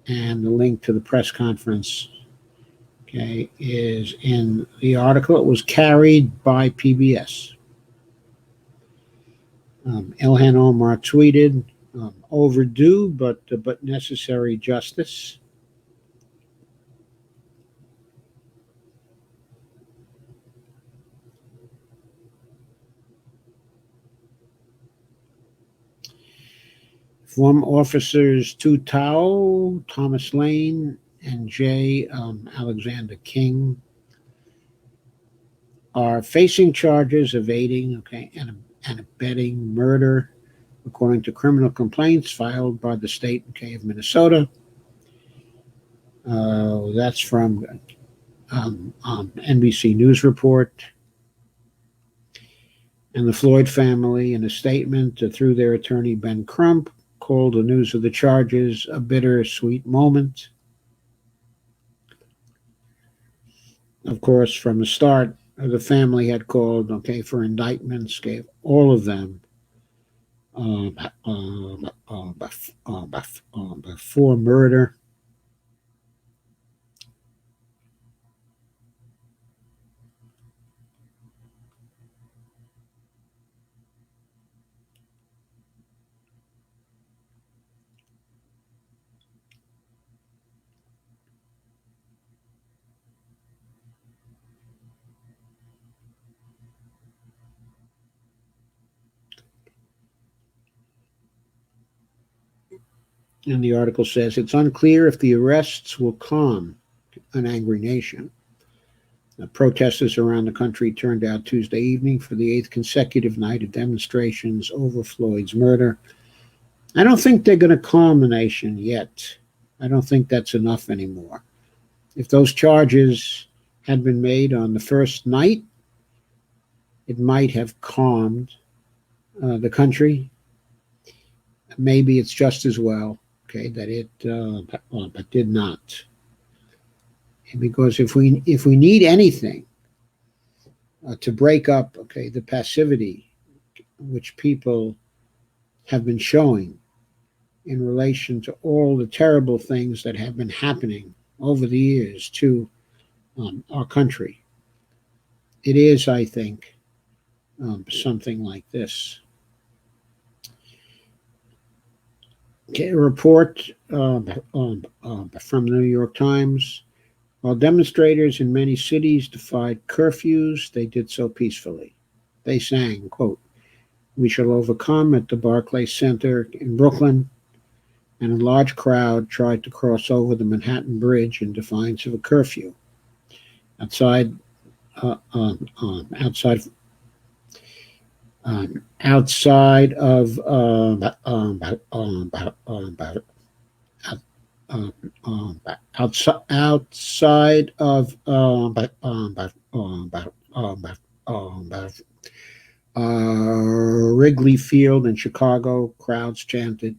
Speaker 1: And the link to the press conference, okay, is in the article. It was carried by PBS. Ilhan Omar tweeted, "Overdue but necessary justice." Former officers Tou Thao, Thomas Lane, and J. Alexander King are facing charges of aiding, okay, and abetting murder, according to criminal complaints filed by the state, okay, of Minnesota. That's from NBC News report. And the Floyd family, in a statement through their attorney Ben Crump, called the news of the charges a bittersweet moment. Of course, from the start, the family had called, okay, for indictments, gave all of them for murder. And the article says it's unclear if the arrests will calm an angry nation. Protesters around the country turned out Tuesday evening for the eighth consecutive night of demonstrations over Floyd's murder. I don't think they're going to calm the nation yet. I don't think that's enough anymore. If those charges had been made on the first night, it might have calmed the country. Maybe it's just as well, okay, that it but did not. Because if we need anything to break up, okay, the passivity which people have been showing in relation to all the terrible things that have been happening over the years to our country, it is, I think, something like this. Okay, a report from the New York Times. While demonstrators in many cities defied curfews, they did so peacefully. They sang, quote, "We shall overcome" at the Barclays Center in Brooklyn, and a large crowd tried to cross over the Manhattan Bridge in defiance of a curfew. Outside of outside of Wrigley Field in Chicago, crowds chanted,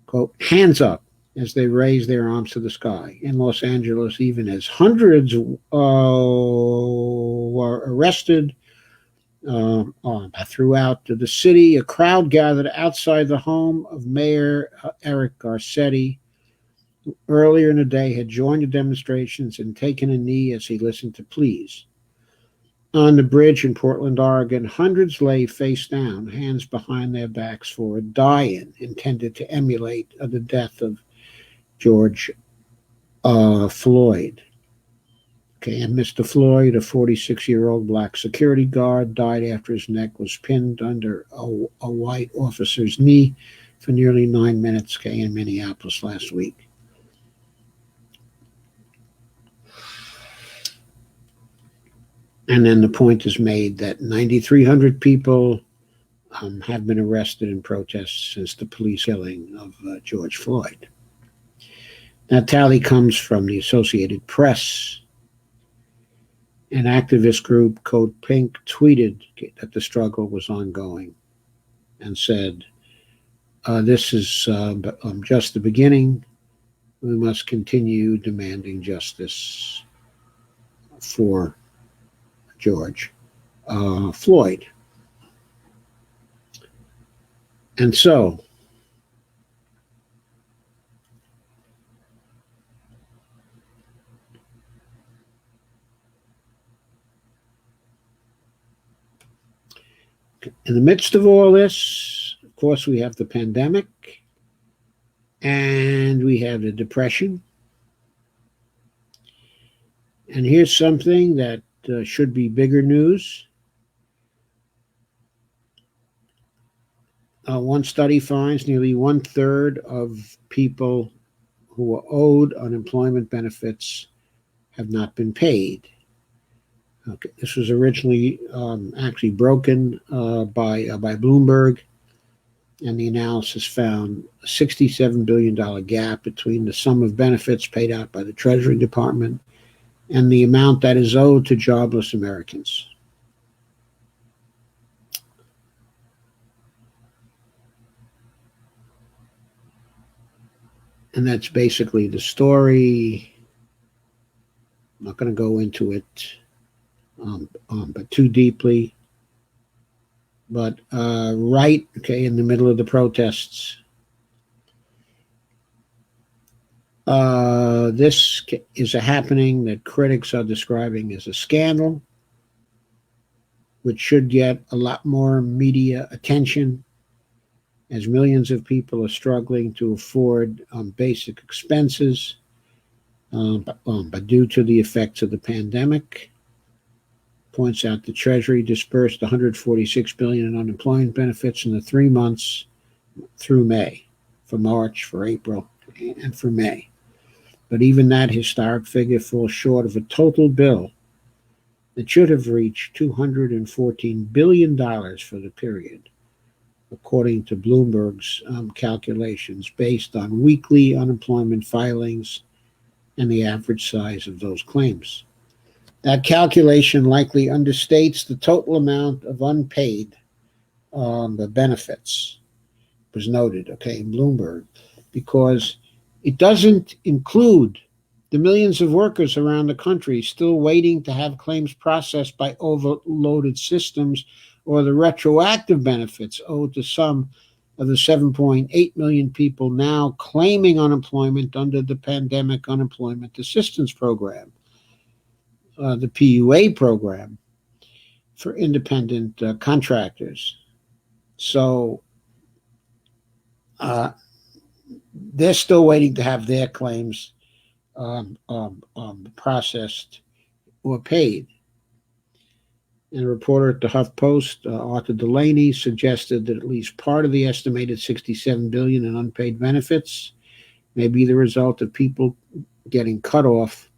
Speaker 1: quote, "Hands up," as they raised their arms to the sky. In Los Angeles, even as hundreds were arrested throughout the city, a crowd gathered outside the home of Mayor Eric Garcetti, who earlier in the day had joined the demonstrations and taken a knee as he listened to pleas. On the bridge in Portland, Oregon, hundreds lay face down, hands behind their backs, for a die-in intended to emulate the death of George Floyd. Okay, and Mr. Floyd, a 46-year-old black security guard, died after his neck was pinned under a white officer's knee for nearly 9 minutes, okay, in Minneapolis last week. And then the point is made that 9,300 people have been arrested in protests since the police killing of George Floyd. That tally comes from the Associated Press. An activist group, Code Pink, tweeted that the struggle was ongoing and said, "This is just the beginning. We must continue demanding justice for George Floyd." And so, in the midst of all this, of course, we have the pandemic and we have the depression. And here's something that should be bigger news. One study finds nearly 1/3 of people who are owed unemployment benefits have not been paid. Okay, this was originally actually broken by Bloomberg, and the analysis found a $67 billion gap between the sum of benefits paid out by the Treasury Department and the amount that is owed to jobless Americans. And that's basically the story. I'm not going to go into it but too deeply. But right, okay, in the middle of the protests, this is a happening that critics are describing as a scandal, which should get a lot more media attention, as millions of people are struggling to afford basic expenses, but due to the effects of the pandemic. Points out the Treasury dispersed $146 billion in unemployment benefits in the 3 months through May, for March, for April, and for May. But even that historic figure falls short of a total bill It should have reached $214 billion for the period, according to Bloomberg's calculations based on weekly unemployment filings and the average size of those claims. That calculation likely understates the total amount of unpaid the benefits, was noted, in Bloomberg, because it doesn't include the millions of workers around the country still waiting to have claims processed by overloaded systems, or the retroactive benefits owed to some of the 7.8 million people now claiming unemployment under the Pandemic Unemployment Assistance Program, the PUA program for independent contractors. So they're still waiting to have their claims processed or paid. And a reporter at the HuffPost, Arthur Delaney, suggested that at least part of the estimated $67 billion in unpaid benefits may be the result of people getting cut off,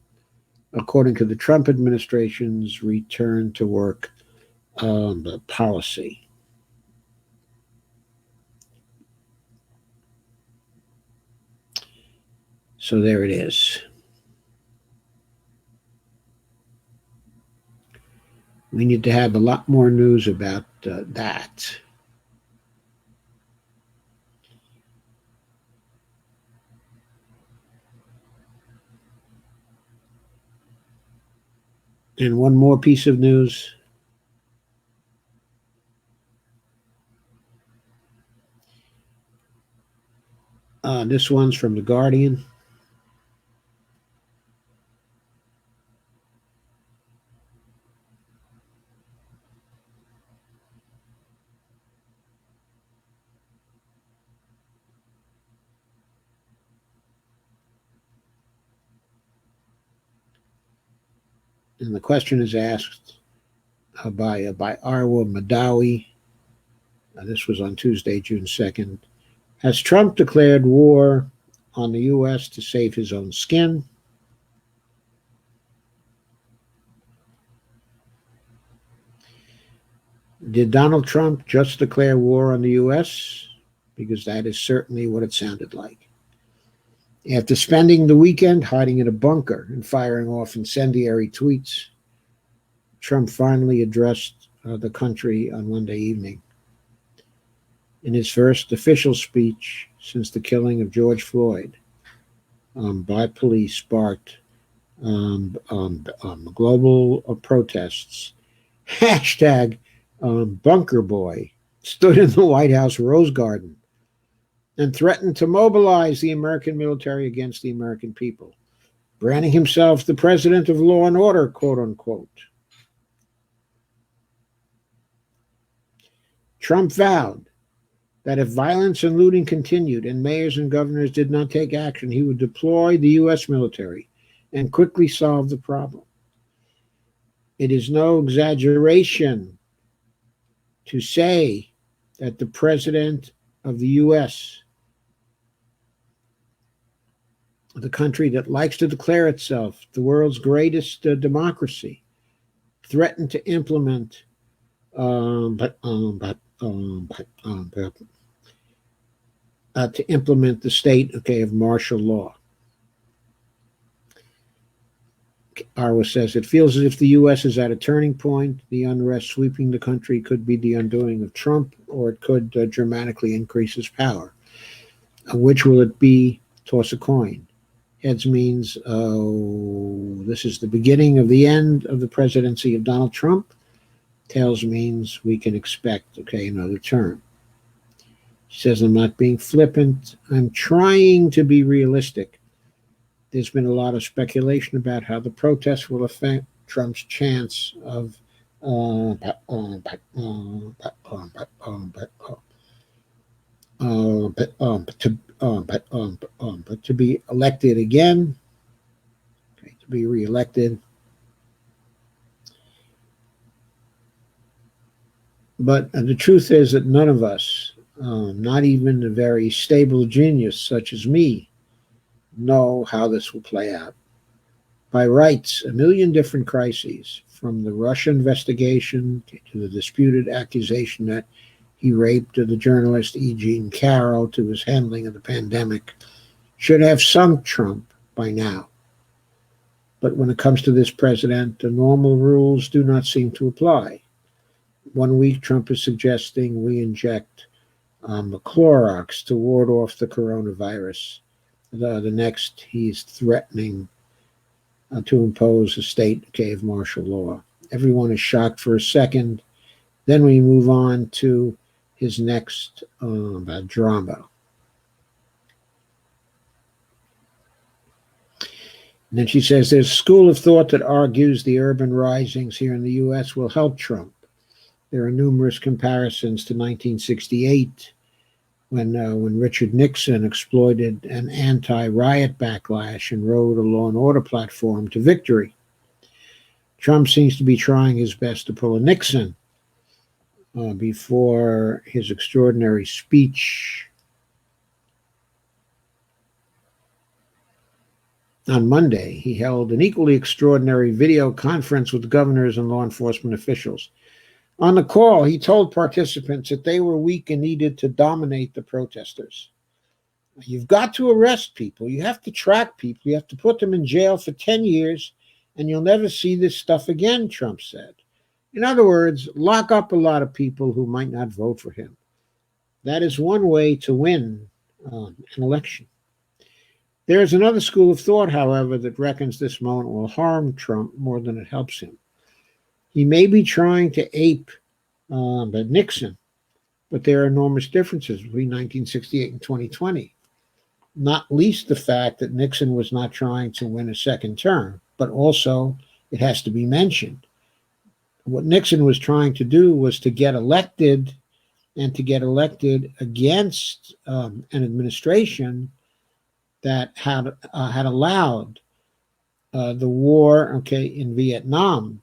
Speaker 1: according to the Trump administration's return to work policy. So there it is. We need to have a lot more news about that. And one more piece of news. This one's from The Guardian. And the question is asked by Arwa Madawi. This was on Tuesday, June 2nd. Has Trump declared war on the U.S. to save his own skin? Did Donald Trump just declare war on the U.S.? Because that is certainly what it sounded like. After spending the weekend hiding in a bunker and firing off incendiary tweets, Trump finally addressed the country on Monday evening. In his first official speech since the killing of George Floyd by police sparked global protests, hashtag Bunker Boy stood in the White House Rose Garden and threatened to mobilize the American military against the American people, branding himself the president of law and order, quote unquote. Trump vowed that if violence and looting continued and mayors and governors did not take action, he would deploy the U.S. military and quickly solve the problem. It is no exaggeration to say that the president of the U.S., the country that likes to declare itself the world's greatest democracy, threatened to implement to implement the state of martial law. Arwa says, it feels as if the U.S. is at a turning point. The unrest sweeping the country could be the undoing of Trump, or it could dramatically increase his power. Which will it be? Toss a coin. Heads means this is the beginning of the end of the presidency of Donald Trump. Tails means we can expect, another term. She says, I'm not being flippant. I'm trying to be realistic. There's been a lot of speculation about how the protests will affect Trump's chance of to be elected again, to be reelected. But the truth is that none of us, not even a very stable genius such as me, know how this will play out. by rights a million different crises, from the Russia investigation to the disputed accusation that he raped the journalist E. Jean Carroll to his handling of the pandemic, should have sunk Trump by now. But when it comes to this president, the normal rules do not seem to apply. 1 week, Trump is suggesting we inject Clorox to ward off the coronavirus. The next, he's threatening to impose a state of martial law. Everyone is shocked for a second. Then we move on to his next drama. And then she says there's a school of thought that argues the urban risings here in the U.S. will help Trump. There are numerous comparisons to 1968, when Richard Nixon exploited an anti-riot backlash and rode a law and order platform to victory. Trump seems to be trying his best to pull a Nixon before his extraordinary speech on Monday. He held an equally extraordinary video conference with governors and law enforcement officials. On the call, he told participants that they were weak and needed to dominate the protesters. You've got to arrest people. You have to track people. You have to put them in jail for 10 years, and you'll never see this stuff again, Trump said. In other words, lock up a lot of people who might not vote for him. That is one way to win an election. There is another school of thought, however, that reckons this moment will harm Trump more than it helps him. He may be trying to ape Nixon, but there are enormous differences between 1968 and 2020. Not least the fact that Nixon was not trying to win a second term, but also, it has to be mentioned, what Nixon was trying to do was to get elected, and to get elected against an administration that had allowed the war, in Vietnam,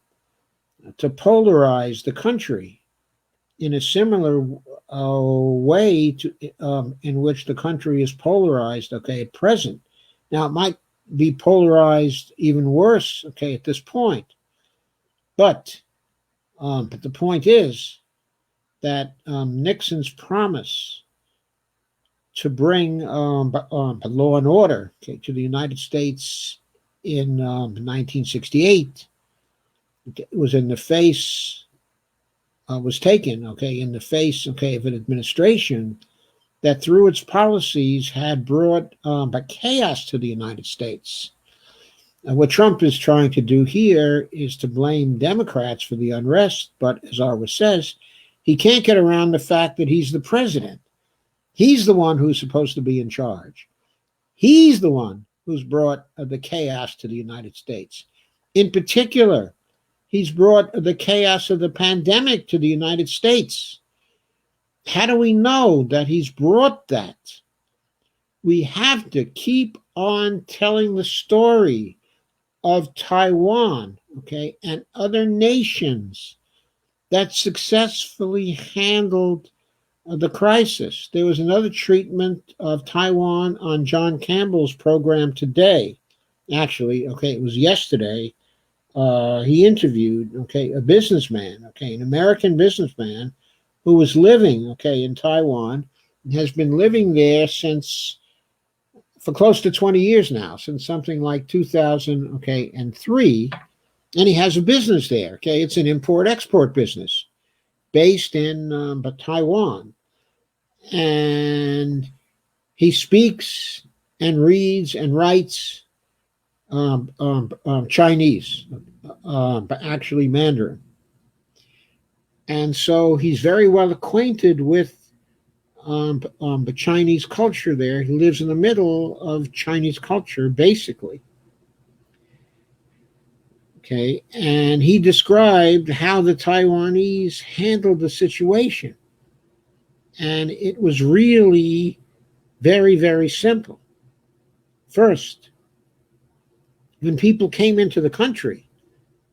Speaker 1: to polarize the country in a similar way to in which the country is polarized, at present. Now, it might be polarized even worse, at this point. But the point is that Nixon's promise to bring law and order to the United States in 1968 was in the face, was taken, in the face, of an administration that through its policies had brought chaos to the United States. What Trump is trying to do here is to blame Democrats for the unrest, but as Arwa says, he can't get around the fact that he's the president. He's the one who's supposed to be in charge. He's the one who's brought the chaos to the United States. In particular, he's brought the chaos of the pandemic to the United States. How do we know that he's brought that? We have to keep on telling the story of Taiwan, and other nations that successfully handled the crisis. There was another treatment of Taiwan on John Campbell's program today. Actually, it was yesterday. He interviewed, a businessman, an American businessman who was living, in Taiwan, and has been living there for close to 20 years now, since something like 2003, and he has a business there. It's an import-export business based in Taiwan, and he speaks and reads and writes Chinese, but actually Mandarin. And so he's very well acquainted with the Chinese culture there. He lives in the middle of Chinese culture, basically. And he described how the Taiwanese handled the situation. And it was really very, very simple. First, when people came into the country,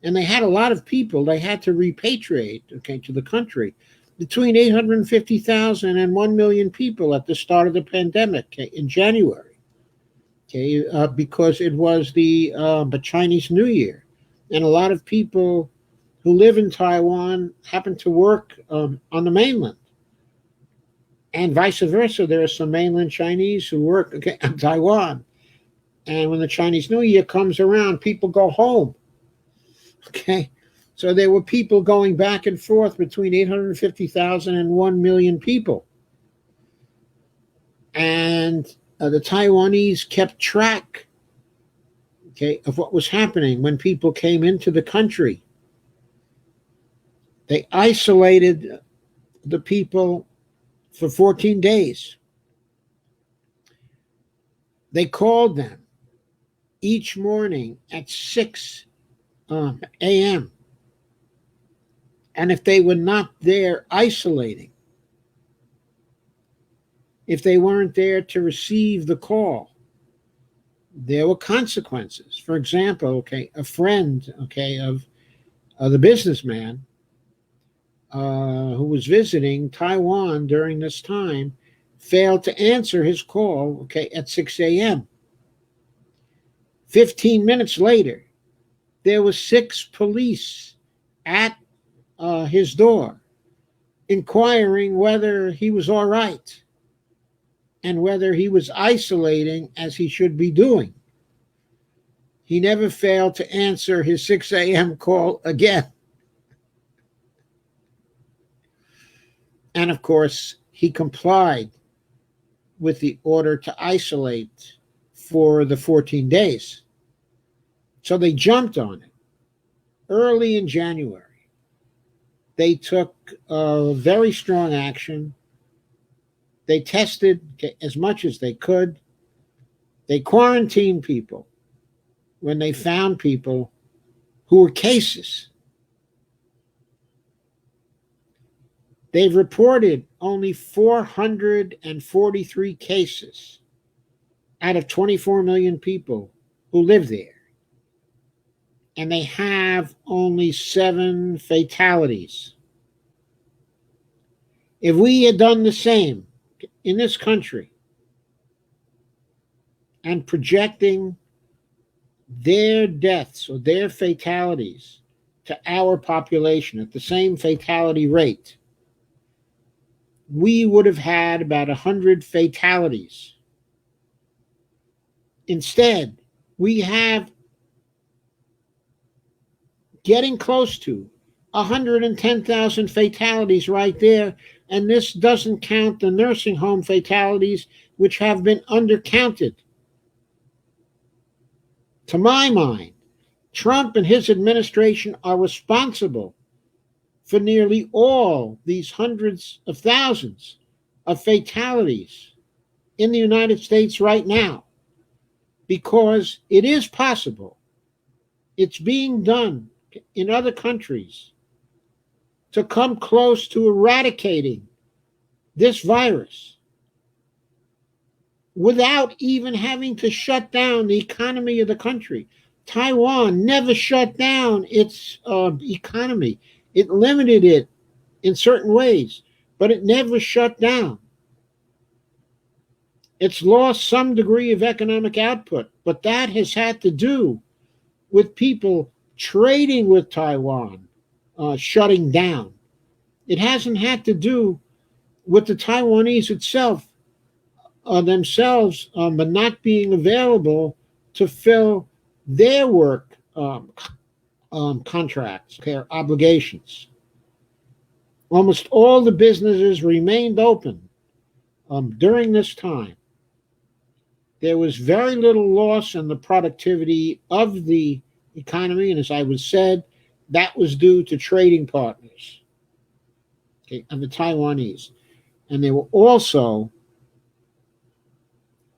Speaker 1: and they had a lot of people, they had to repatriate, to the country. Between 850,000 and 1 million people at the start of the pandemic in January. okay, because it was the Chinese New Year, and a lot of people who live in Taiwan happen to work on the mainland, and vice versa. There are some mainland Chinese who work, okay, in Taiwan, and when the Chinese New Year comes around, people go home. Okay, so there were people going back and forth between 850,000 and 1 million people, and the Taiwanese kept track, okay, of what was happening when people came into the country. They isolated the people for 14 days. They called them each morning at 6 a.m. And if they were not there isolating, if they weren't there to receive the call, there were consequences. For example, okay, a friend, okay, of the businessman who was visiting Taiwan during this time failed to answer his call, okay, at 6 a.m. 15 minutes later, there were 6 police at his door inquiring whether he was all right and whether he was isolating as he should be doing. He never failed to answer his 6 a.m. call again. And of course, he complied with the order to isolate for the 14 days. So they jumped on it early in January. They took very strong action. They tested as much as they could. They quarantined people when they found people who were cases. They've reported only 443 cases out of 24 million people who live there. And they have only 7 fatalities. If we had done the same in this country and projecting their deaths or their fatalities to our population at the same fatality rate, we would have had about 100 fatalities. Instead, we have getting close to 110,000 fatalities right there, and this doesn't count the nursing home fatalities, which have been undercounted. To my mind, Trump and his administration are responsible for nearly all these hundreds of thousands of fatalities in the United States right now, because it is possible. It's being done in other countries to come close to eradicating this virus without even having to shut down the economy of the country. Taiwan never shut down its economy. It limited it in certain ways, but it never shut down. It's lost some degree of economic output, but that has had to do with people trading with Taiwan shutting down. It hasn't had to do with the Taiwanese themselves but not being available to fill their work contracts, their obligations. Almost all the businesses remained open during this time. There was very little loss in the productivity of the economy, and as I was said, that was due to trading partners, okay, and the Taiwanese. And there were also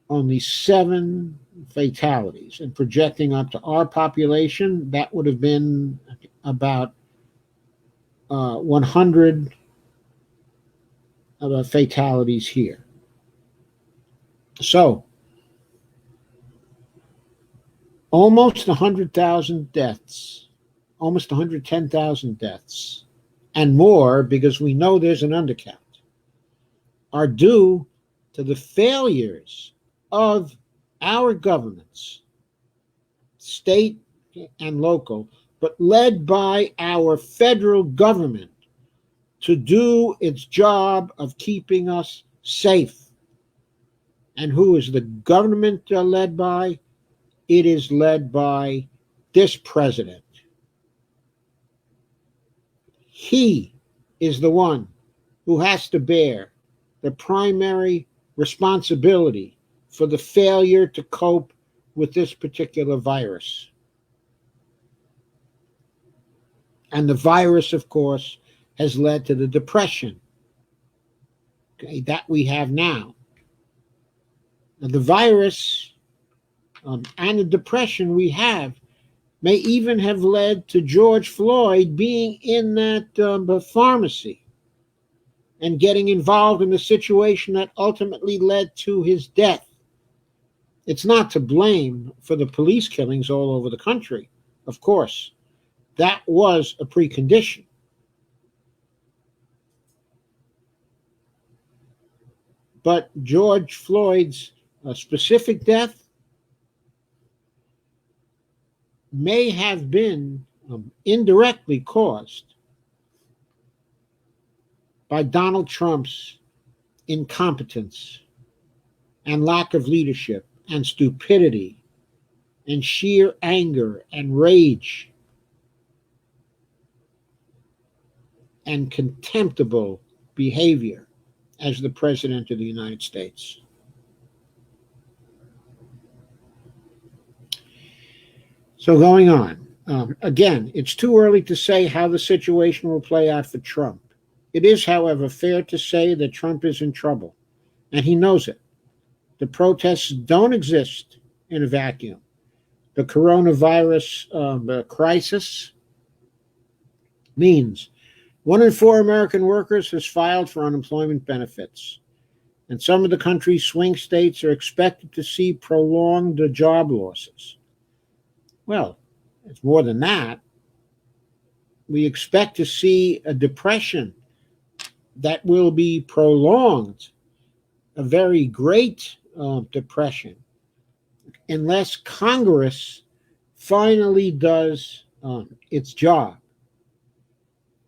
Speaker 1: only 7 fatalities. And projecting up to our population, that would have been about 100 fatalities here. So, almost 100,000 deaths, almost 110,000 deaths, and more, because we know there's an undercount, are due to the failures of our governments, state and local, but led by our federal government to do its job of keeping us safe. And who is the government led by? It is led by this president. He is the one who has to bear the primary responsibility for the failure to cope with this particular virus. And the virus, of course, has led to the depression, okay, that we have now. Now, the virus and the depression we have may even have led to George Floyd being in that pharmacy and getting involved in the situation that ultimately led to his death. It's not to blame for the police killings all over the country, of course. That was a precondition. But George Floyd's specific death may have been indirectly caused by Donald Trump's incompetence and lack of leadership and stupidity and sheer anger and rage and contemptible behavior as the President of the United States. So going on, again, it's too early to say how the situation will play out for Trump. It is, however, fair to say that Trump is in trouble, and he knows it. The protests don't exist in a vacuum. The coronavirus crisis means 1 in 4 American workers has filed for unemployment benefits, and some of the country's swing states are expected to see prolonged job losses. Well, it's more than that. We expect to see a depression that will be prolonged, a very great depression, unless Congress finally does its job.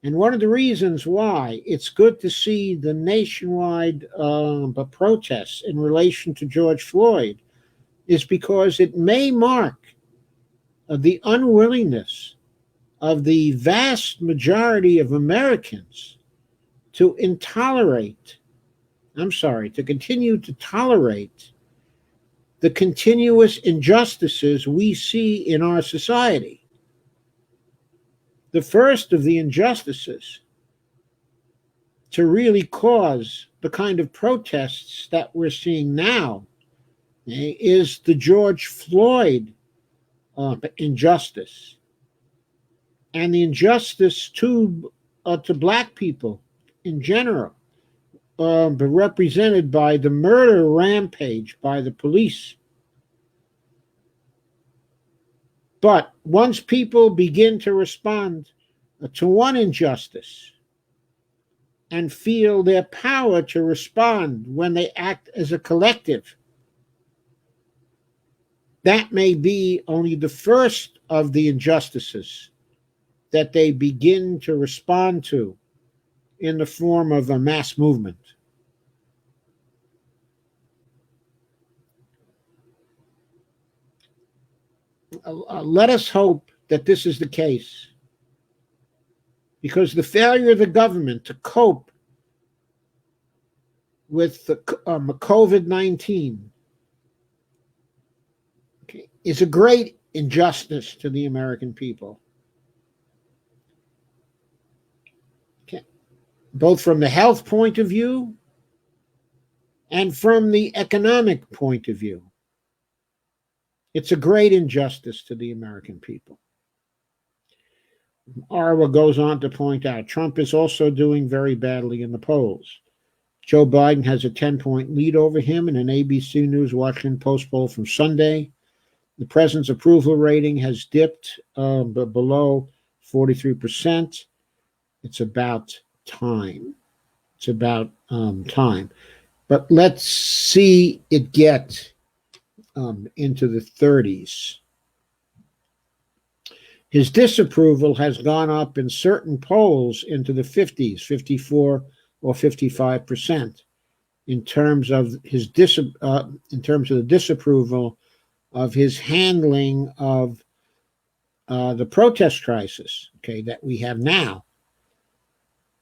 Speaker 1: And one of the reasons why it's good to see the nationwide protests in relation to George Floyd is because it may mark the unwillingness of the vast majority of Americans to continue to tolerate the continuous injustices we see in our society. The first of the injustices to really cause the kind of protests that we're seeing now is the George Floyd injustice, and the injustice to black people in general, but represented by the murder rampage by the police. But once people begin to respond to one injustice and feel their power to respond when they act as a collective, that may be only the first of the injustices that they begin to respond to in the form of a mass movement. Let us hope that this is the case, because the failure of the government to cope with the COVID-19 is a great injustice to the American people, both from the health point of view and from the economic point of view. It's a great injustice to the American people. Arwa goes on to point out Trump is also doing very badly in the polls. Joe Biden has a 10-point lead over him in an ABC News Washington Post poll from Sunday. The president's approval rating has dipped below 43%. It's about time. It's about time. But let's see it get into the 30s. His disapproval has gone up in certain polls into the 50s, 54 or 55%, in terms of in terms of the disapproval of his handling of the protest crisis, okay, that we have now.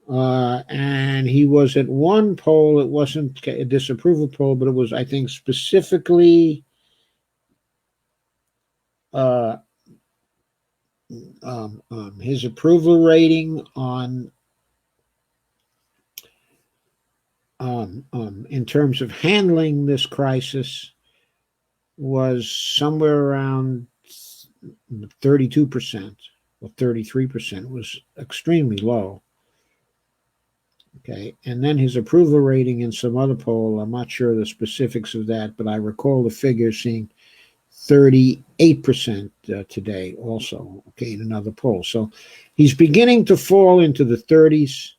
Speaker 1: And he was at one poll, it wasn't a disapproval poll, but it was, I think, specifically his approval rating on in terms of handling this crisis was somewhere around 32% or 33%. It was extremely low. Okay, and then his approval rating in some other poll, I'm not sure the specifics of that, but I recall the figure seeing 38% today also, okay, in another poll. So he's beginning to fall into the 30s.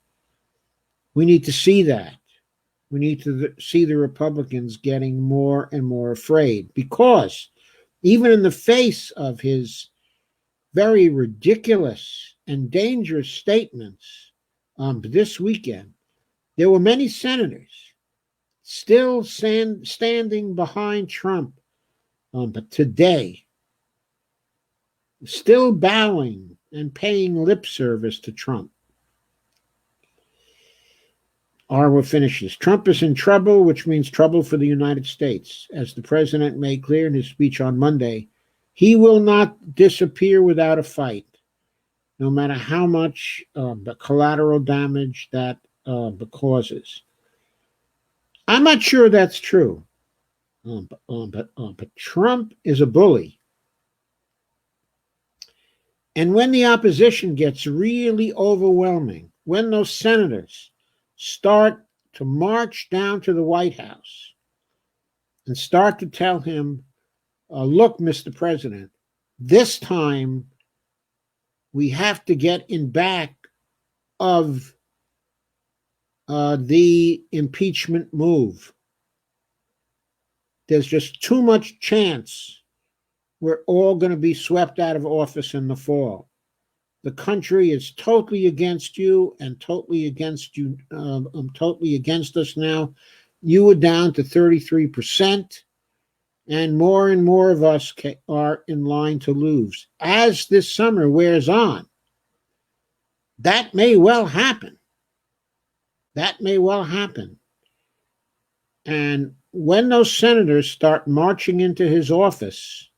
Speaker 1: We need to see that. We need to see the Republicans getting more and more afraid, because even in the face of his very ridiculous and dangerous statements this weekend, there were many senators still standing behind Trump, but today, still bowing and paying lip service to Trump. We'll finish this. Trump is in trouble, which means trouble for the United States. As the president made clear in his speech on Monday, he will not disappear without a fight, no matter how much the collateral damage that causes. I'm not sure that's true, but Trump is a bully. And when the opposition gets really overwhelming, when those senators start to march down to the White House and start to tell him, look, Mr. President, this time we have to get in back of the impeachment move. There's just too much chance we're all going to be swept out of office in the fall. The country is totally against you and totally against you, totally against us now. You are down to 33%, and more of us are in line to lose. As this summer wears on, that may well happen. That may well happen. And when those senators start marching into his office,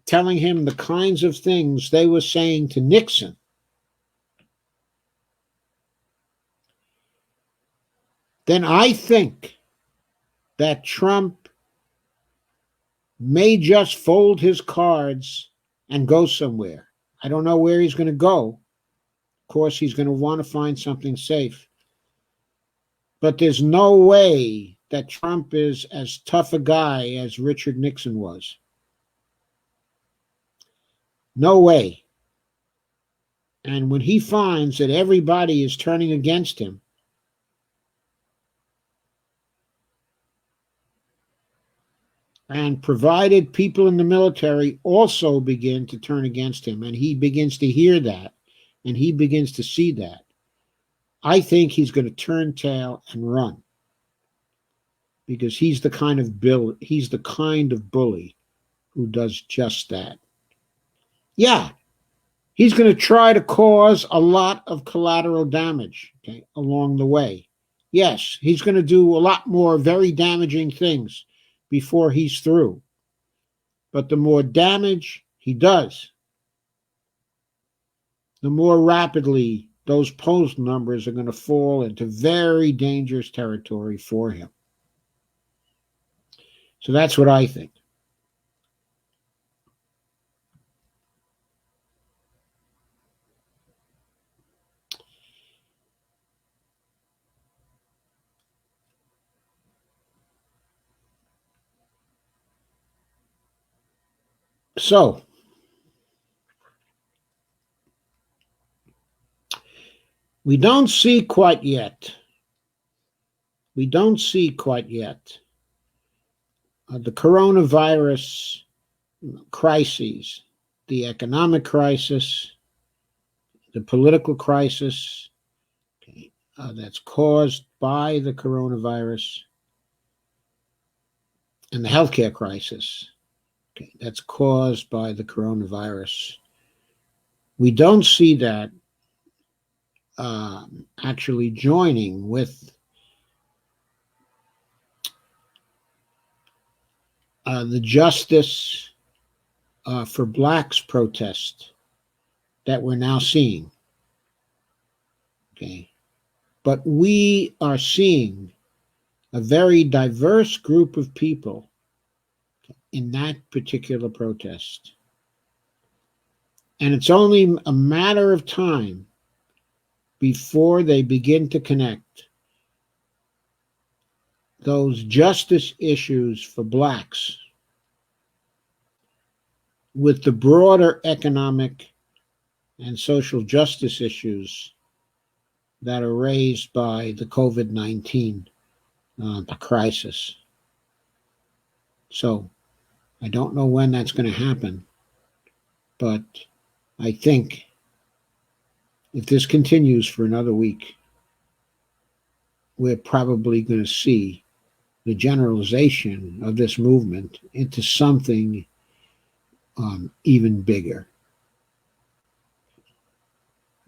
Speaker 1: telling him the kinds of things they were saying to Nixon, then I think that Trump may just fold his cards and go somewhere. I don't know where he's going to go. Of course, he's going to want to find something safe. But there's no way that Trump is as tough a guy as Richard Nixon was. No way. And when he finds that everybody is turning against him, and provided people in the military also begin to turn against him, and he begins to hear that, and he begins to see that, I think he's going to turn tail and run, because he's the kind of bully who does just that. Yeah, he's going to try to cause a lot of collateral damage, okay, along the way. Yes, he's going to do a lot more very damaging things before he's through. But the more damage he does, the more rapidly those poll numbers are going to fall into very dangerous territory for him. So that's what I think. So, we don't see quite yet The coronavirus crises, the economic crisis, the political crisis, okay, that's caused by the coronavirus, and the healthcare crisis, okay, that's caused by the coronavirus. We don't see that actually joining with the Justice for Blacks protest that we're now seeing. Okay. But we are seeing a very diverse group of people in that particular protest. And it's only a matter of time before they begin to connect those justice issues for blacks with the broader economic and social justice issues that are raised by the COVID-19 crisis. So I don't know when that's going to happen, but I think if this continues for another week, we're probably going to see the generalization of this movement into something even bigger,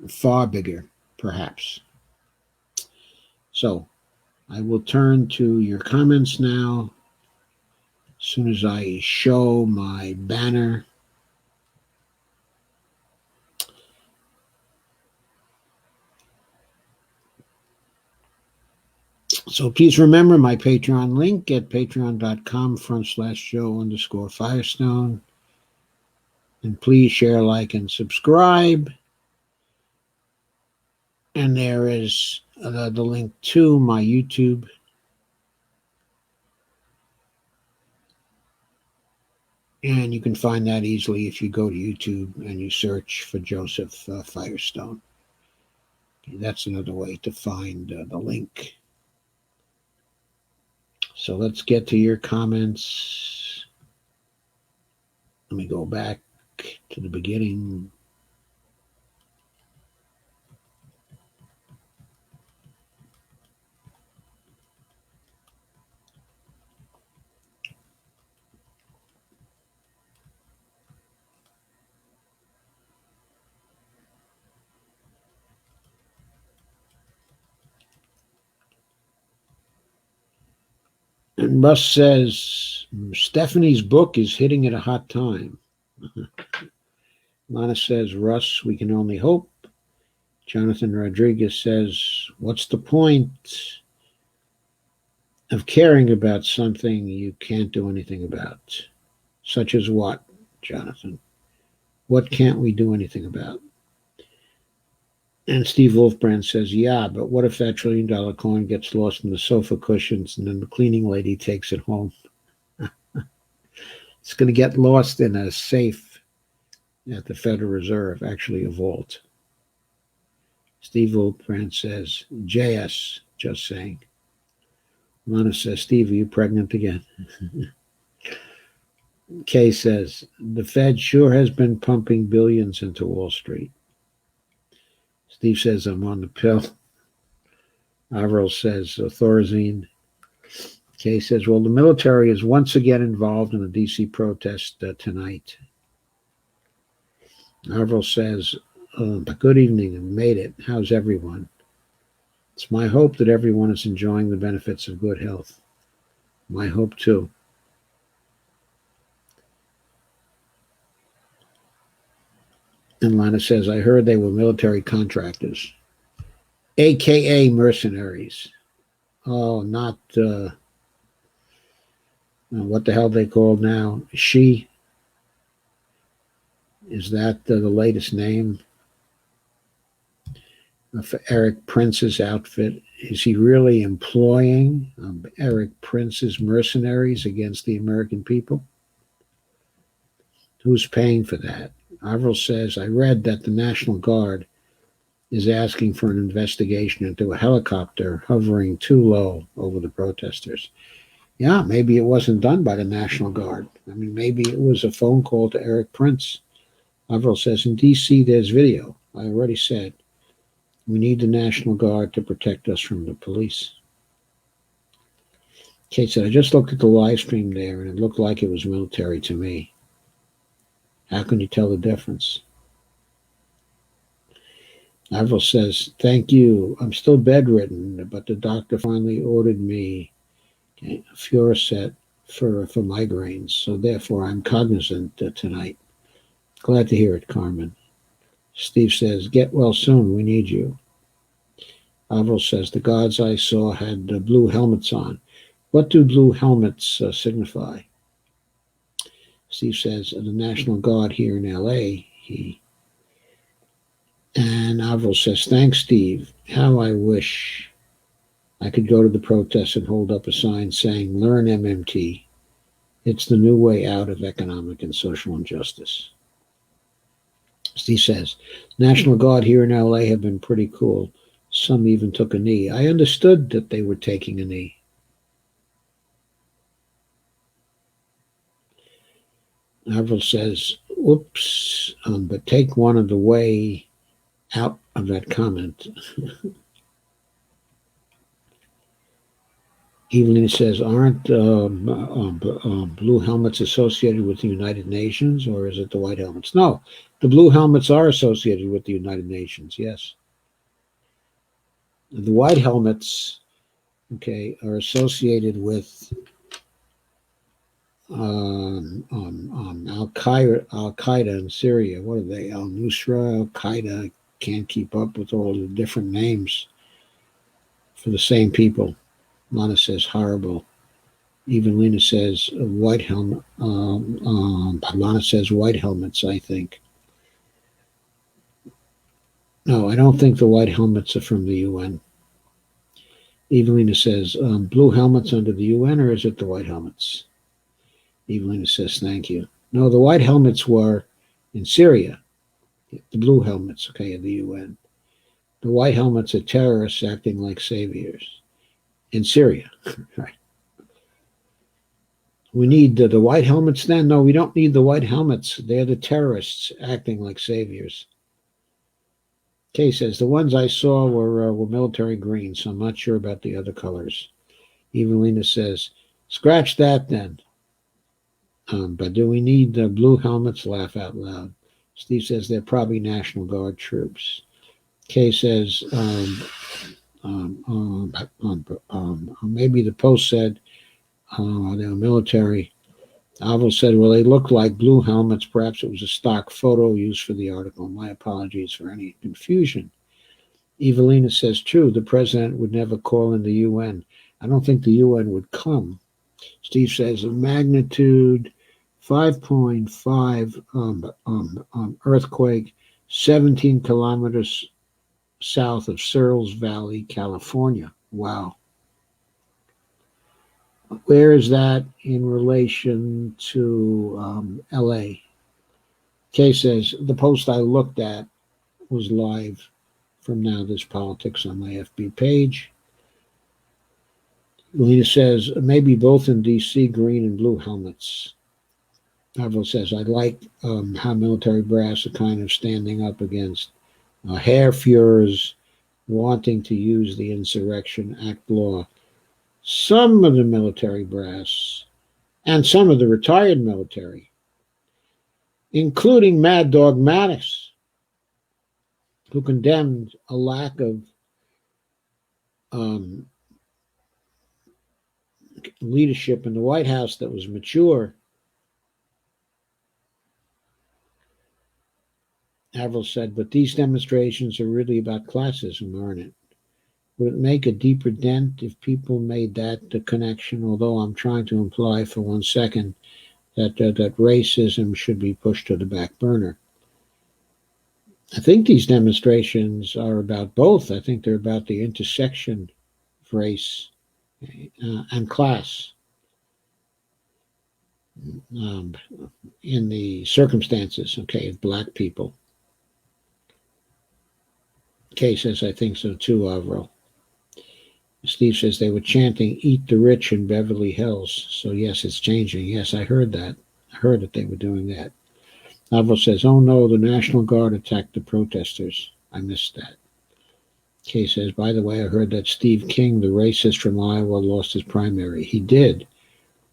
Speaker 1: far bigger, perhaps. So I will turn to your comments now as soon as I show my banner. So please remember my Patreon link at patreon.com/Joe_Firestone. And please share, like, and subscribe. And there is the link to my YouTube. And you can find that easily if you go to YouTube and you search for Joseph Firestone. Okay, that's another way to find the link. So let's get to your comments. Let me go back to the beginning. And Russ says, Stephanie's book is hitting at a hot time. Lana says, Russ, we can only hope. Jonathan Rodriguez says, what's the point of caring about something you can't do anything about? Such as what, Jonathan? What can't we do anything about? And Steve Wolfbrand says, yeah, but what if that $1 trillion coin gets lost in the sofa cushions and then the cleaning lady takes it home? It's going to get lost in a safe at the Federal Reserve, actually a vault. Steve Wolfbrand says, JS, just saying. Lana says, Steve, are you pregnant again? Kay says, the Fed sure has been pumping billions into Wall Street. Steve says, I'm on the pill. Avril says, Thorazine. Kay says, well, the military is once again involved in the D.C. protest tonight. Avril says, good evening, I made it. How's everyone? It's my hope that everyone is enjoying the benefits of good health. My hope, too. And Lana says, I heard they were military contractors, a.k.a. mercenaries. Oh, not, what the hell they called now? She? Is that the latest name for Eric Prince's outfit? Is he really employing Eric Prince's mercenaries against the American people? Who's paying for that? Avril says, I read that the National Guard is asking for an investigation into a helicopter hovering too low over the protesters. Yeah, maybe it wasn't done by the National Guard. I mean, maybe it was a phone call to Eric Prince. Avril says, in D.C., there's video. I already said, we need the National Guard to protect us from the police. Kate said, I just looked at the live stream there, and it looked like it was military to me. How can you tell the difference? Avril says, thank you. I'm still bedridden, but the doctor finally ordered me Furosset for migraines, so therefore I'm cognizant tonight. Glad to hear it, Carmen. Steve says, get well soon. We need you. Avril says, the gods I saw had blue helmets on. What do blue helmets signify? Steve says, the National Guard here in L.A., And Avril says, thanks, Steve. How I wish I could go to the protest and hold up a sign saying, learn MMT. It's the new way out of economic and social injustice. Steve says, National Guard here in LA have been pretty cool. Some even took a knee. I understood that they were taking a knee. Avril says, oops, but take one of the way out of that comment. Evelyn says, aren't blue helmets associated with the United Nations, or is it the white helmets? No, the blue helmets are associated with the United Nations, yes. The white helmets, okay, are associated with Al-Qaeda in Syria. What are they? Al-Nusra, Al-Qaeda. Can't keep up with all the different names for the same people. Lana says horrible. Even Lena says white helmet. Lana says white helmets, I think. No, I don't think the white helmets are from the UN. Evelina says, blue helmets under the UN, or is it the white helmets? Evelina says, thank you. No, the white helmets were in Syria. The blue helmets, okay, of the UN. The white helmets are terrorists acting like saviors in Syria. Right. We need the white helmets then? No, we don't need the white helmets. They're the terrorists acting like saviors. Kay says, the ones I saw were military green, so I'm not sure about the other colors. Evelina says, scratch that then. But do we need the blue helmets? Laugh out loud. Steve says, they're probably National Guard troops. Kay says, maybe the Post said they were military. Avril said, well, they look like blue helmets. Perhaps it was a stock photo used for the article. My apologies for any confusion. Evelina says, true, the president would never call in the UN. I don't think the UN would come. Steve says, a magnitude 5.5 earthquake, 17 kilometers south of Searles Valley, California. Wow. Where is that in relation to LA? Kay says, the post I looked at was live from Now This Politics on my FB page. Lena says, maybe both in D.C., green and blue helmets. Avril says, I like how military brass are kind of standing up against hair furers wanting to use the Insurrection Act law. Some of the military brass and some of the retired military, including Mad Dog Mattis, who condemned a lack of leadership in the White House that was mature. Avril said, but these demonstrations are really about classism, aren't it? Would it make a deeper dent if people made that the connection, although I'm trying to imply for 1 second that racism should be pushed to the back burner? I think these demonstrations are about both. I think they're about the intersection of race and class in the circumstances, okay, of black people. Kay says, I think so too, Avril. Steve says they were chanting "Eat the Rich" in Beverly Hills. So yes, it's changing. Yes, I heard that. I heard that they were doing that. Alvo says, "Oh no, the National Guard attacked the protesters. I missed that." Kay says, "By the way, I heard that Steve King, the racist from Iowa, lost his primary." He did.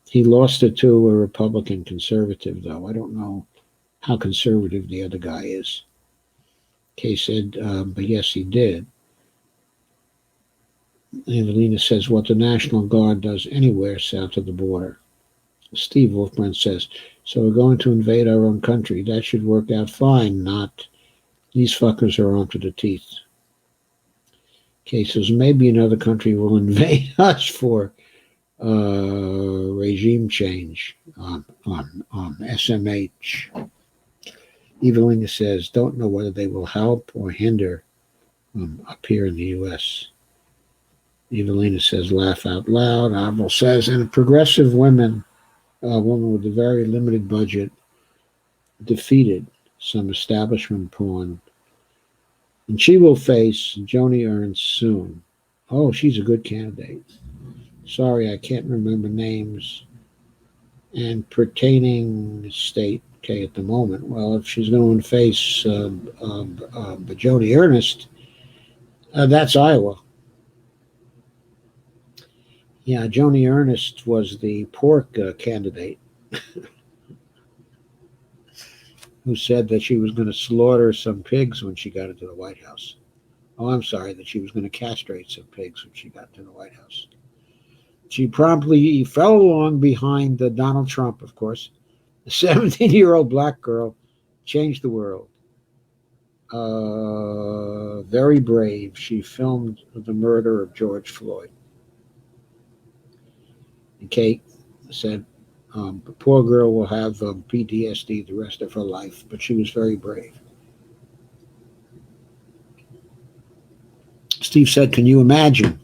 Speaker 1: He lost it to a Republican conservative, though. I don't know how conservative the other guy is. Kay said, but yes, he did. Evelina says, "What the National Guard does anywhere south of the border." Steve Wolfbrand says, "So we're going to invade our own country. That should work out fine, not these fuckers are armed to the teeth." Kay says, "Maybe another country will invade us for regime change on SMH. Evelina says, "Don't know whether they will help or hinder up here in the U.S. Evelina says, "Laugh out loud." Avril says, "And a progressive woman with a very limited budget defeated some establishment porn, and she will face Joni Ernst soon." Oh, she's a good candidate. Sorry, I can't remember names. And pertaining state, okay, at the moment. Well, if she's going to face Joni Ernst, that's Iowa. Yeah, Joni Ernst was the pork candidate who said that she was going to slaughter some pigs when she got into the White House. Oh, I'm sorry, that she was going to castrate some pigs when she got to the White House. She promptly fell along behind Donald Trump, of course. A 17-year-old black girl changed the world. Very brave. She filmed the murder of George Floyd. And Kate said, "The poor girl will have PTSD the rest of her life, but she was very brave." Steve said, "Can you imagine?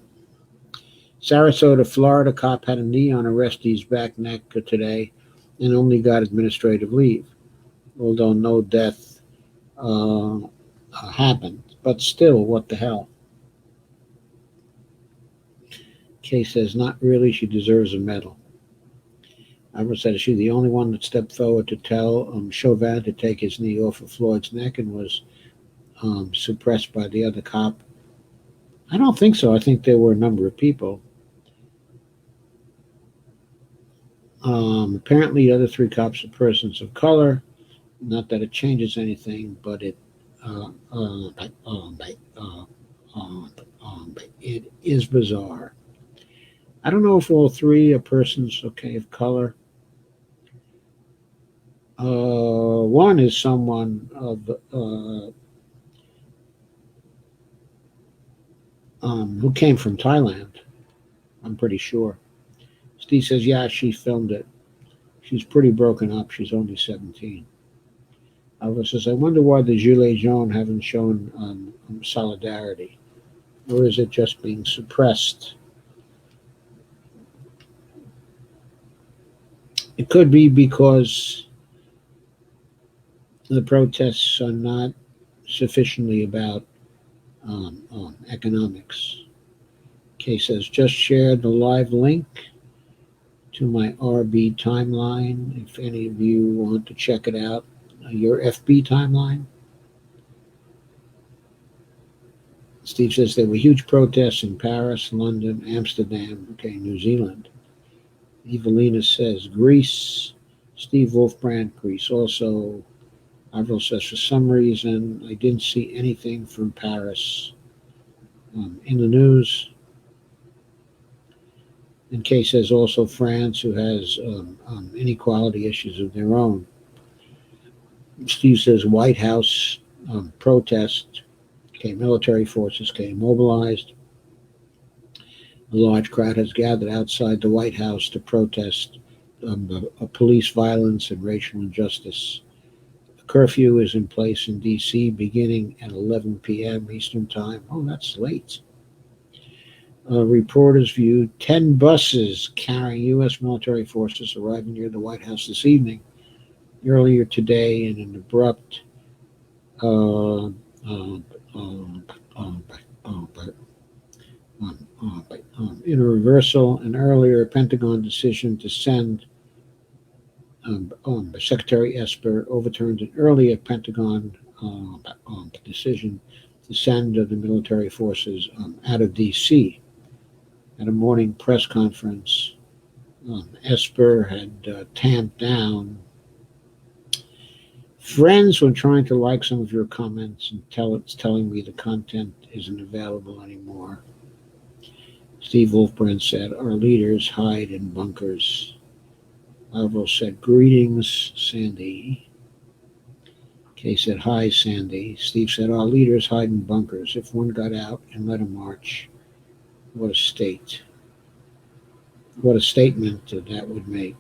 Speaker 1: Sarasota, Florida cop had a knee on arrestee's back neck today and only got administrative leave, although no death happened. But still, what the hell?" Kay says, "Not really. She deserves a medal." Albert said, "Is she the only one that stepped forward to tell Chauvin to take his knee off of Floyd's neck and was suppressed by the other cop?" I don't think so. I think there were a number of people. Apparently, the other three cops are persons of color. Not that it changes anything, but it it is bizarre. I don't know if all three are persons, okay, of color. One is someone of who came from Thailand. I'm pretty sure. Steve says, "Yeah, she filmed it. She's pretty broken up. She's only 17." Alva says, "I wonder why the Gilets jaunes haven't shown solidarity, or is it just being suppressed?" It could be because the protests are not sufficiently about economics. Kay says, "Just shared the live link to my RB timeline. If any of you want to check it out, your FB timeline." Steve says there were huge protests in Paris, London, Amsterdam, okay, New Zealand. Evelina says Greece. Steve Wolfbrand, Greece also. Avril says, "For some reason, I didn't see anything from Paris in the news." And Kay says also France, who has inequality issues of their own. Steve says White House protest. Okay, military forces came mobilized. A large crowd has gathered outside the White House to protest police violence and racial injustice. A curfew is in place in D.C. beginning at 11 p.m. Eastern Time. Oh, that's late. Reporters viewed 10 buses carrying U.S. military forces arriving near the White House this evening. Earlier today, in an abrupt uh, uh, uh, uh, In a reversal, an earlier Pentagon decision to send Secretary Esper overturned an earlier Pentagon decision to send the military forces out of D.C. At a morning press conference, Esper had tamped down. Friends, when trying to like some of your comments and it's telling me the content isn't available anymore. Steve Wolfbrand said, our leaders hide in bunkers. Alvaro said, greetings, Sandy. Kay said, hi, Sandy. Steve said, our leaders hide in bunkers. If one got out and led a march, what a state. What a statement that would make.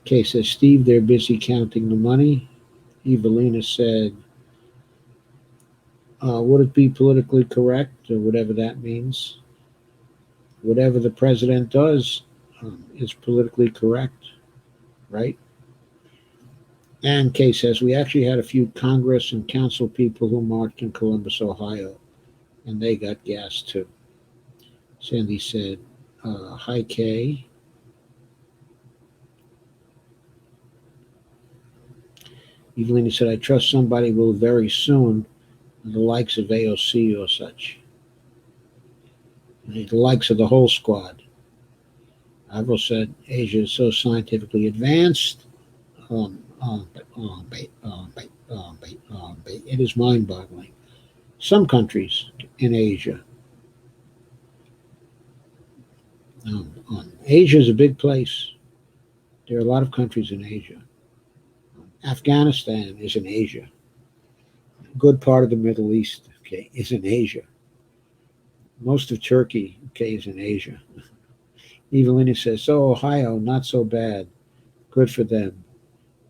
Speaker 1: Kay says, Steve, they're busy counting the money. Evelina said, would it be politically correct, or whatever that means? Whatever the president does is politically correct, right? And Kay says, we actually had a few Congress and council people who marched in Columbus, Ohio, and they got gas too. Sandy said, hi, Kay. Evelina said, I trust somebody will very soon, the likes of AOC or such. The likes of the whole squad. Avril said, Asia is so scientifically advanced. It is mind-boggling. Some countries in Asia. Asia is a big place. There are a lot of countries in Asia. Afghanistan is in Asia. A good part of the Middle East, okay, is in Asia. Most of Turkey, okay, is in Asia. Evelina says, so Ohio, not so bad. Good for them.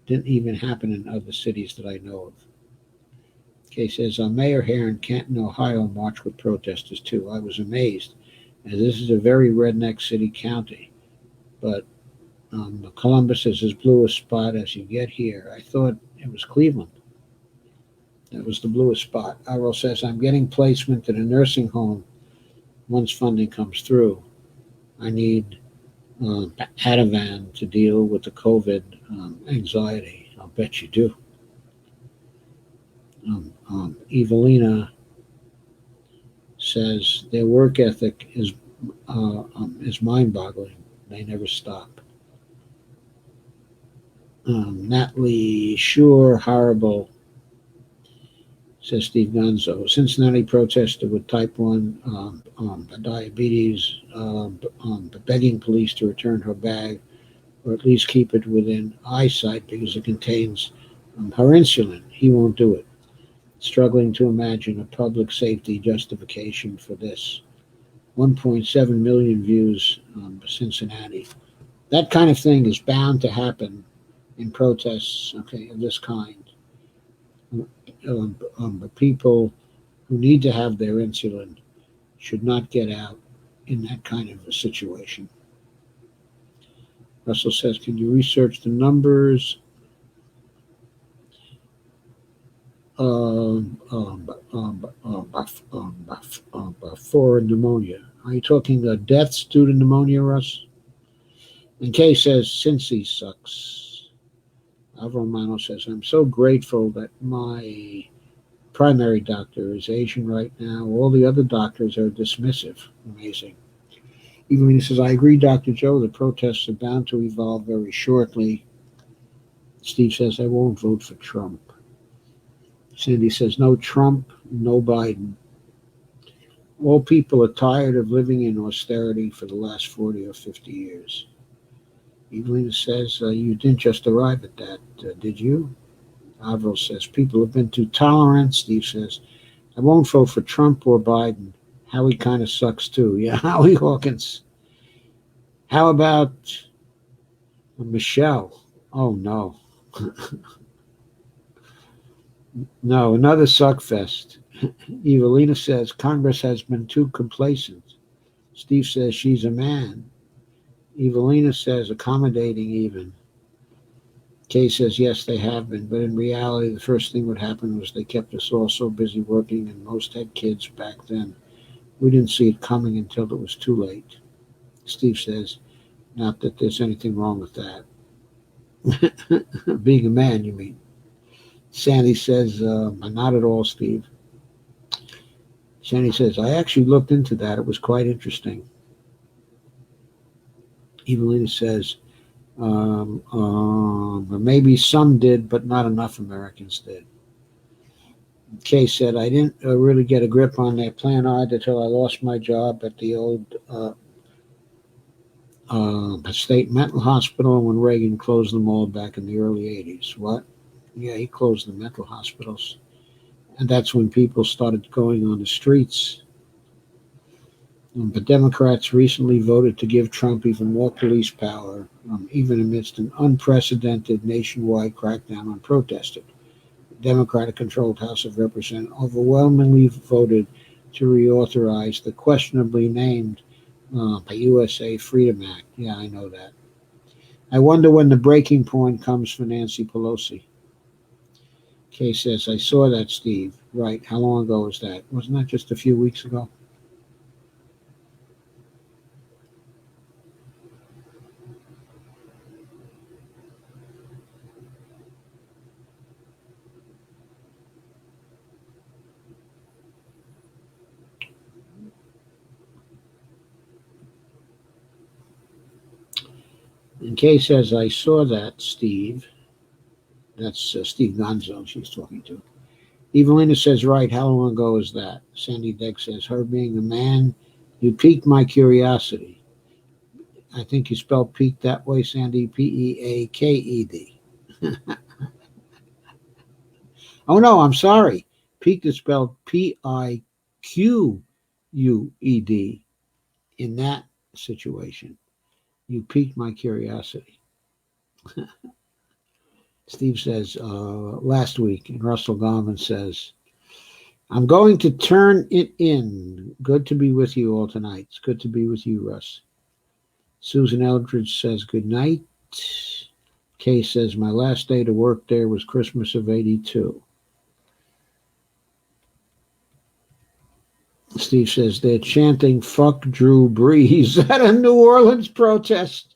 Speaker 1: Didn't even happen in other cities that I know of. Kay says, Mayor Hare in Canton, Ohio marched with protesters too. I was amazed, as this is a very redneck city county. But Columbus is as blue a spot as you get here. I thought it was Cleveland. That was the bluest spot. Arrow says, I'm getting placement in a nursing home once funding comes through. I need Ativan to deal with the COVID anxiety. I'll bet you do. Evelina says their work ethic is mind-boggling. They never stop. Natalie, sure, horrible, says Steve Gonzo. Cincinnati protester with type 1 diabetes, begging police to return her bag or at least keep it within eyesight because it contains her insulin. He won't do it. Struggling to imagine a public safety justification for this. 1.7 million views Cincinnati. That kind of thing is bound to happen in protests, okay, of this kind. But people who need to have their insulin should not get out in that kind of a situation. Russell says, can you research the numbers for pneumonia? Are you talking deaths due to pneumonia, Russ? And Kay says, Cincy sucks. Romano says, I'm so grateful that my primary doctor is Asian right now. All the other doctors are dismissive. Amazing. Evelina says, I agree, Dr. Joe. The protests are bound to evolve very shortly. Steve says, I won't vote for Trump. Sandy says, no Trump, no Biden. All people are tired of living in austerity for the last 40 or 50 years. Evelina says, you didn't just arrive at that, did you? Avril says, people have been too tolerant. Steve says, I won't vote for Trump or Biden. Howie kind of sucks too. Yeah, Howie Hawkins. How about Michelle? Oh, no. No, another suckfest. Evelina says, Congress has been too complacent. Steve says, she's a man. Evelina says, accommodating even. Kay says, yes, they have been, but in reality, the first thing that happened was they kept us all so busy working, and most had kids back then. We didn't see it coming until it was too late. Steve says, not that there's anything wrong with that. Being a man, you mean? Sandy says, not at all, Steve. Sandy says, I actually looked into that. It was quite interesting. Evelina says, maybe some did, but not enough Americans did. Kay said, I didn't really get a grip on that plan either until I lost my job at the old state mental hospital when Reagan closed them all back in the early 80s. What? Yeah, he closed the mental hospitals. And that's when people started going on the streets. But Democrats recently voted to give Trump even more police power, even amidst an unprecedented nationwide crackdown on protesters. The Democratic-controlled House of Representatives overwhelmingly voted to reauthorize the questionably named USA Freedom Act. Yeah, I know that. I wonder when the breaking point comes for Nancy Pelosi. Kay says, I saw that, Steve. Right. How long ago was that? Wasn't that just a few weeks ago? And Kay says, I saw that, Steve. That's Steve Gonzo she's talking to. Evelina says, right, how long ago is that? Sandy Deck says, her being a man, you piqued my curiosity. I think you spelled peak that way, Sandy, Peaked. Oh, no, I'm sorry. Peaked is spelled Piqued in that situation. You piqued my curiosity. Steve says, last week, and Russell Garman says, I'm going to turn it in. Good to be with you all tonight. It's good to be with you, Russ. Susan Eldridge says, good night. Kay says, my last day to work there was Christmas of 82. Steve says, they're chanting, fuck Drew Brees at a New Orleans protest.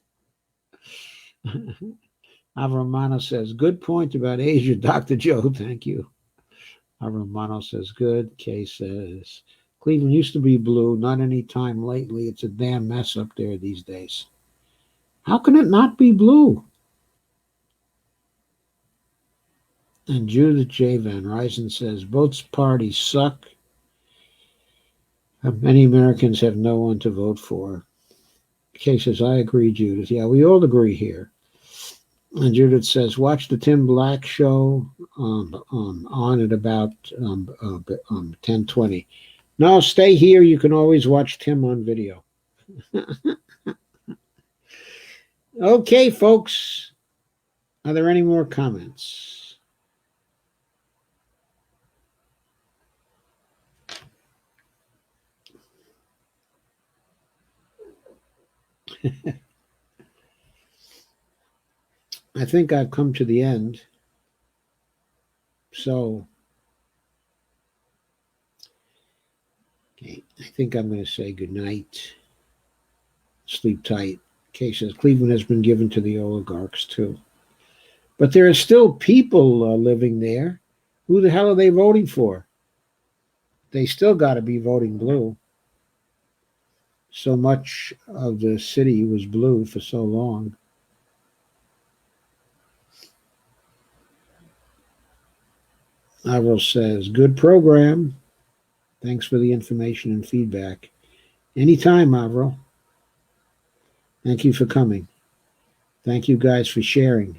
Speaker 1: Avramano says, good point about Asia, Dr. Joe. Thank you. Romano says, good. Kay says, Cleveland used to be blue, not any time lately. It's a damn mess up there these days. How can it not be blue? And Judith J. Van Ryzen says, both parties suck. Many Americans have no one to vote for. Kay says, I agree, Judith. Yeah, we all agree here. And Judith says, watch the Tim Black show on at about 10:20. No, stay here. You can always watch Tim on video. Okay, folks. Are there any more comments? I think I've come to the end. So, okay, I think I'm going to say good night. Sleep tight. Kay says Cleveland has been given to the oligarchs too. But there are still people living there. Who the hell are they voting for? They still got to be voting blue. So much of the city was blue for so long. Avril says, good program. Thanks for the information and feedback. Anytime, Avril. Thank you for coming. Thank you guys for sharing.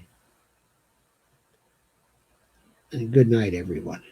Speaker 1: And good night, everyone.